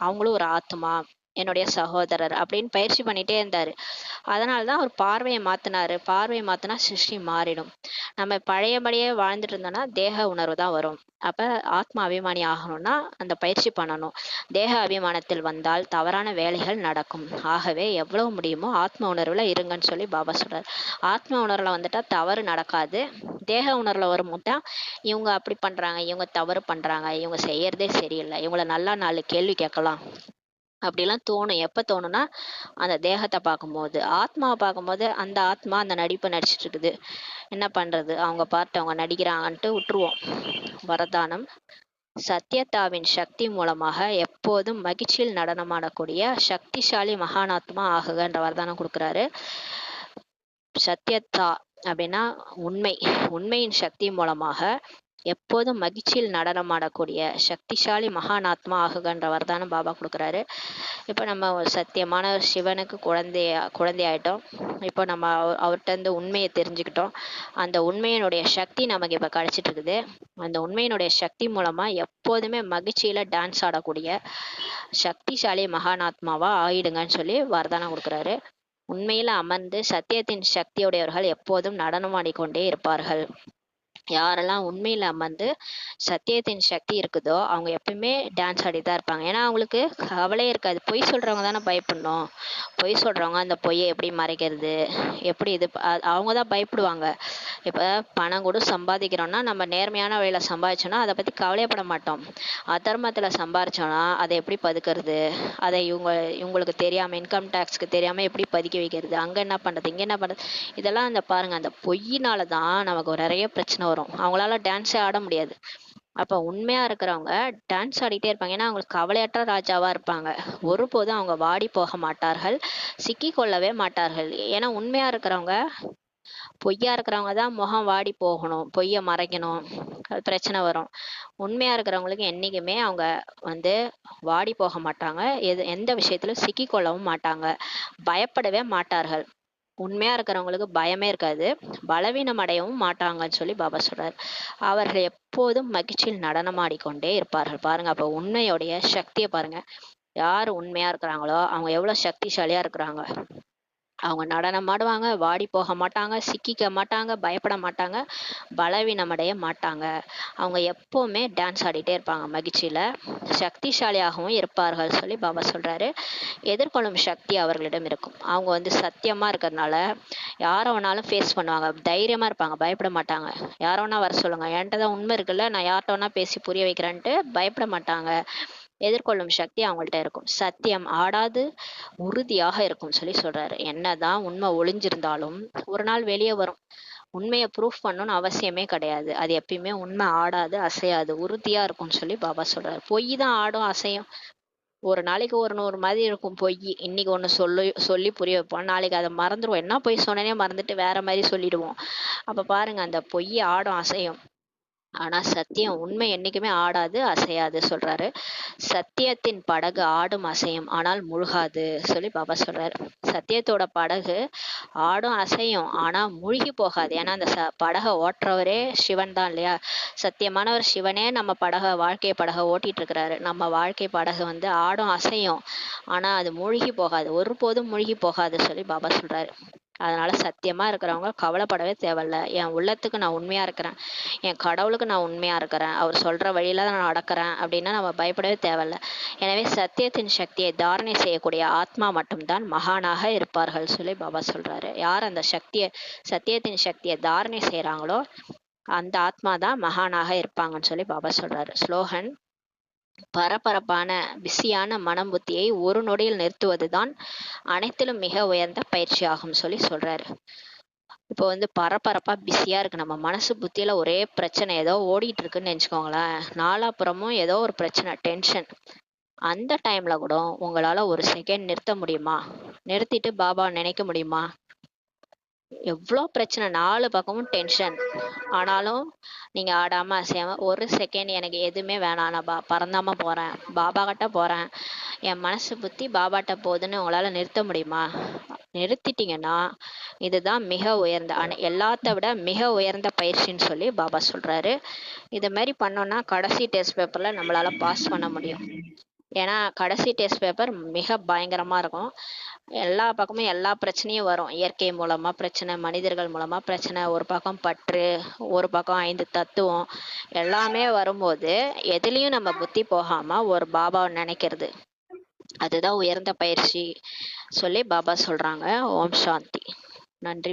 அவங்களும் ஒரு ஆத்துமா, என்னுடைய சகோதரர் அப்படின்னு பயிற்சி பண்ணிட்டே இருந்தாரு. அதனாலதான் அவர் பார்வையை மாத்தினாரு. பார்வையை மாத்தினா சிருஷ்டி மாறிடும். நம்ம பழையபடியே வாழ்ந்துட்டு இருந்தோம்னா தேக உணர்வு தான் வரும். அப்ப ஆத்மா அபிமானி ஆகணும்னா அந்த பயிற்சி பண்ணணும். தேக அபிமானத்தில் வந்தால் தவறான வேலைகள் நடக்கும். ஆகவே எவ்வளவு முடியுமோ ஆத்ம உணர்வுல இருங்கன்னு சொல்லி பாபா சொல்றாரு. ஆத்ம உணர்வுல வந்துட்டா தவறு நடக்காது. தேக உணர்வுல வரும்போது இவங்க அப்படி பண்றாங்க, இவங்க தவறு பண்றாங்க, இவங்க செய்யறதே சரியில்லை, இவங்கள நல்லா 4 கேள்வி கேட்கலாம் அப்படிலாம் தோணும். எப்ப தோணும்னா அந்த தேகத்தை பார்க்கும்போது. ஆத்மாவை பார்க்கும்போது அந்த ஆத்மா அந்த நடிப்பை நடிச்சிட்டு இருக்குது, என்ன பண்றது, அவங்க பார்த்து அவங்க நடிக்கிறாங்கன்ட்டு விட்டுருவோம். வரதானம்: சத்யதாவின் சக்தி மூலமாக எப்போதும் மகிழ்ச்சியில் நடனமாடக்கூடிய சக்திசாலி மகானாத்மா ஆகுகன்ற வரதானம் கொடுக்குறாரு. சத்யதா அப்படின்னா உண்மை, உண்மையின் சக்தி மூலமாக எப்போதும் மகிழ்ச்சியில் நடனமாடக்கூடிய சக்திசாலி மகானாத்மா ஆகுகன்ற வரதானம் பாபா கொடுக்குறாரு. இப்போ நம்ம ஒரு சத்தியமான சிவனுக்கு குழந்தையாயிட்டோம். இப்போ நம்ம அவர்கிட்ட இருந்து உண்மையை தெரிஞ்சுக்கிட்டோம். அந்த உண்மையினுடைய சக்தி நமக்கு இப்போ கிடைச்சிட்டு இருக்குது. அந்த உண்மையினுடைய சக்தி மூலமா எப்போதுமே மகிழ்ச்சியில டான்ஸ் ஆடக்கூடிய சக்திசாலி மகானாத்மாவா ஆயிடுங்கன்னு சொல்லி வரதானம் கொடுக்குறாரு. உண்மையில அமர்ந்து சத்தியத்தின் சக்தியுடையவர்கள் எப்போதும் நடனமாடிக்கொண்டே இருப்பார்கள். யாரெல்லாம் உண்மையில அமர்ந்து சத்தியத்தின் சக்தி இருக்குதோ அவங்க எப்பயுமே டான்ஸ் ஆடிதான் இருப்பாங்க. ஏன்னா அவங்களுக்கு கவலையே இருக்காது. பொய் சொல்றவங்க தானே பயப்படணும். பொய் சொல்றவங்க அந்த பொய்யை எப்படி மறைக்கிறது, எப்படி இது அவங்க தான் பயப்படுவாங்க. இப்ப பணம் கூட சம்பாதிக்கிறோம்னா நம்ம நேர்மையான வழியில சம்பாதிச்சோம்னா அதை பத்தி கவலையப்பட மாட்டோம். அதர்மத்துல சம்பாதிச்சோம்னா அதை எப்படி பதுக்கிறது, அதை இவங்களுக்கு தெரியாம, இன்கம் டேக்ஸ்க்கு தெரியாம எப்படி பதுக்கி வைக்கிறது, அங்க என்ன பண்றது, இங்க என்ன பண்றது, இதெல்லாம் அந்த பாருங்க அந்த பொய்யினாலதான் நமக்கு நிறைய பிரச்சனை வரும். அவங்களால டான்ஸே ஆட முடியாது. அப்ப உண்மையா இருக்கிறவங்க டான்ஸ் ஆடிட்டே இருப்பாங்க. ஏன்னா அவங்களுக்கு கவலையற்ற ராஜாவா இருப்பாங்க. ஒருபோதும் அவங்க வாடி போக மாட்டார்கள், சிக்கி கொள்ளவே மாட்டார்கள். ஏன்னா உண்மையா இருக்கிறவங்க, பொய்யா இருக்கிறவங்க தான் முகம் வாடி போகணும், பொய்ய மறைக்கணும், அது பிரச்சனை வரும். உண்மையா இருக்கிறவங்களுக்கு என்னைக்குமே அவங்க வாடி போக மாட்டாங்க, எந்த விஷயத்திலும் சிக்கி கொள்ளவும் மாட்டாங்க, பயப்படவே மாட்டார்கள். உண்மையா இருக்கிறவங்களுக்கு பயமே இருக்காது, பலவீனம் அடையவும் மாட்டாங்கன்னு சொல்லி பாபா சொல்றாரு. அவர்கள் எப்போதும் மகிழ்ச்சியில் நடனமாடிக்கொண்டே இருப்பார்கள். பாருங்க, அப்ப உண்மையோடைய சக்தியை பாருங்க. யார் உண்மையா இருக்கிறாங்களோ அவங்க எவ்வளவு சக்திசாலியா இருக்கிறாங்க. அவங்க நடனம் ஆடுவாங்க, வாடி போக மாட்டாங்க, சிக்கிக்க மாட்டாங்க, பயப்பட மாட்டாங்க, பலவீனம் அடைய மாட்டாங்க. அவங்க எப்பவுமே டான்ஸ் ஆடிட்டே இருப்பாங்க, மகிழ்ச்சியில சக்திசாலியாகவும் இருப்பார்கள் சொல்லி பாபா சொல்றாரு. எதிர்கொள்ளும் சக்தி அவர்களிடம் இருக்கும். அவங்க சத்தியமா இருக்கிறதுனால யார வேணாலும் ஃபேஸ் பண்ணுவாங்க, தைரியமா இருப்பாங்க, பயப்பட மாட்டாங்க. யார வேணா வர சொல்லுங்க, என்கிட்ட தான் உண்மை இருக்குல்ல, நான் யார்கிட்ட வேணா பேசி புரிய வைக்கிறேன்ட்டு பயப்பட மாட்டாங்க. எதிர்கொள்ளும் சக்தி அவங்கள்ட்ட இருக்கும். சத்தியம் ஆடாது, உறுதியாக இருக்கும் சொல்லி சொல்றாரு. என்னதான் உண்மை ஒளிஞ்சிருந்தாலும் ஒரு நாள் வெளியே வரும். உண்மையை ப்ரூஃப் பண்ணணும்னு அவசியமே கிடையாது. அது எப்பயுமே உண்மை ஆடாது, அசையாது, உறுதியா இருக்கும்னு சொல்லி பாபா சொல்றாரு. பொய் தான் ஆடும் அசையும். ஒரு நாளைக்கு ஒரு மாதிரி இருக்கும் பொய். இன்னைக்கு ஒண்ணு சொல்லி புரிய வைப்போம், நாளைக்கு அதை மறந்துடுவோம். என்ன பொய் சொன்னனே மறந்துட்டு வேற மாதிரி சொல்லிடுவோம். அப்ப பாருங்க, அந்த பொய் ஆடும் அசையும். ஆனா சத்தியம், உண்மை என்னைக்குமே ஆடாது, அசையாது சொல்றாரு. சத்தியத்தின் படகு ஆடும் அசையும், ஆனால் முழுகாது சொல்லி பாபா சொல்றாரு. சத்தியத்தோட படகு ஆடும் அசையும், ஆனா மூழ்கி போகாது. ஏன்னா அந்த படகை ஓட்டுறவரே சிவன் தான் இல்லையா. சத்தியமானவர் சிவனே நம்ம வாழ்க்கை படகை ஓட்டிட்டு இருக்கிறாரு. நம்ம வாழ்க்கை படகு ஆடும் அசையும், ஆனா அது மூழ்கி போகாது, ஒருபோதும் மூழ்கி போகாது சொல்லி பாபா சொல்றாரு. அதனால சத்தியமா இருக்கிறவங்க கவலைப்படவே தேவையில்ல. என் உள்ளத்துக்கு நான் உண்மையா இருக்கிறேன், என் கடவுளுக்கு நான் உண்மையா இருக்கிறேன், அவர் சொல்ற வழியில தான் நான் நடக்கிறேன் அப்படின்னா நம்ம பயப்படவே தேவையில்ல. எனவே சத்தியத்தின் சக்தியை தாரணை செய்யக்கூடிய ஆத்மா மட்டும்தான் மகானாக இருப்பார்கள் சொல்லி பாபா சொல்றாரு. யார் அந்த சத்தியத்தின் சக்தியை தாரணை செய்யறாங்களோ அந்த ஆத்மா தான் மகானாக இருப்பாங்கன்னு சொல்லி பாபா சொல்றாரு. ஸ்லோகன்: பரபரப்பான பிஸியான மனம் புத்தியை ஒரு நொடியில் நிறுத்துவதுதான் அனைத்திலும் மிக உயர்ந்த பயிற்சி ஆகும் சொல்லி சொல்றாரு. இப்போ பரபரப்பா பிஸியா இருக்கு நம்ம மனசு, புத்தியில ஒரே பிரச்சனை ஏதோ ஓடிட்டு இருக்குன்னு நினைச்சுக்கோங்களேன். நாலாப்புறமும் ஏதோ ஒரு பிரச்சனை, டென்ஷன். அந்த டைம்ல கூட உங்களால ஒரு செகண்ட் நிறுத்த முடியுமா? நிறுத்திட்டு பாபாவை நினைக்க முடியுமா? எவ்வளோ பிரச்சனை, 4 பக்கமும் டென்ஷன். ஆனாலும் நீங்க ஆடாம அசையாம ஒரு செகண்ட் எனக்கு எதுவுமே வேணாம், நான் பறந்தாம போறேன், பாபா கிட்ட போறேன், என் மனசு புத்தி பாபாட்ட போகுதுன்னு உங்களால நிறுத்த முடியுமா? நிறுத்திட்டீங்கன்னா இதுதான் மிக உயர்ந்த எல்லாத்த விட மிக உயர்ந்த பயிற்சின்னு சொல்லி பாபா சொல்றாரு. இது மாதிரி பண்ணோம்னா கடைசி டெஸ்ட் பேப்பர்ல நம்மளால பாஸ் பண்ண முடியும். ஏன்னா கடைசி டெஸ்ட் பேப்பர் மிக பயங்கரமா இருக்கும். எல்லா பக்கமும் எல்லா பிரச்சனையும் வரும். இயற்கை மூலமா பிரச்சனை, மனிதர்கள் மூலமா பிரச்சனை, ஒரு பக்கம் பற்று, ஒரு பக்கம் 5 தத்துவம், எல்லாமே வரும்போது எதுலயும் நம்ம புத்தி போகாம ஒரு பாபாவை நினைக்கிறது, அதுதான் உயர்ந்த பயிற்சி சொல்லி பாபா சொல்றாங்க. ஓம் சாந்தி. நன்றி.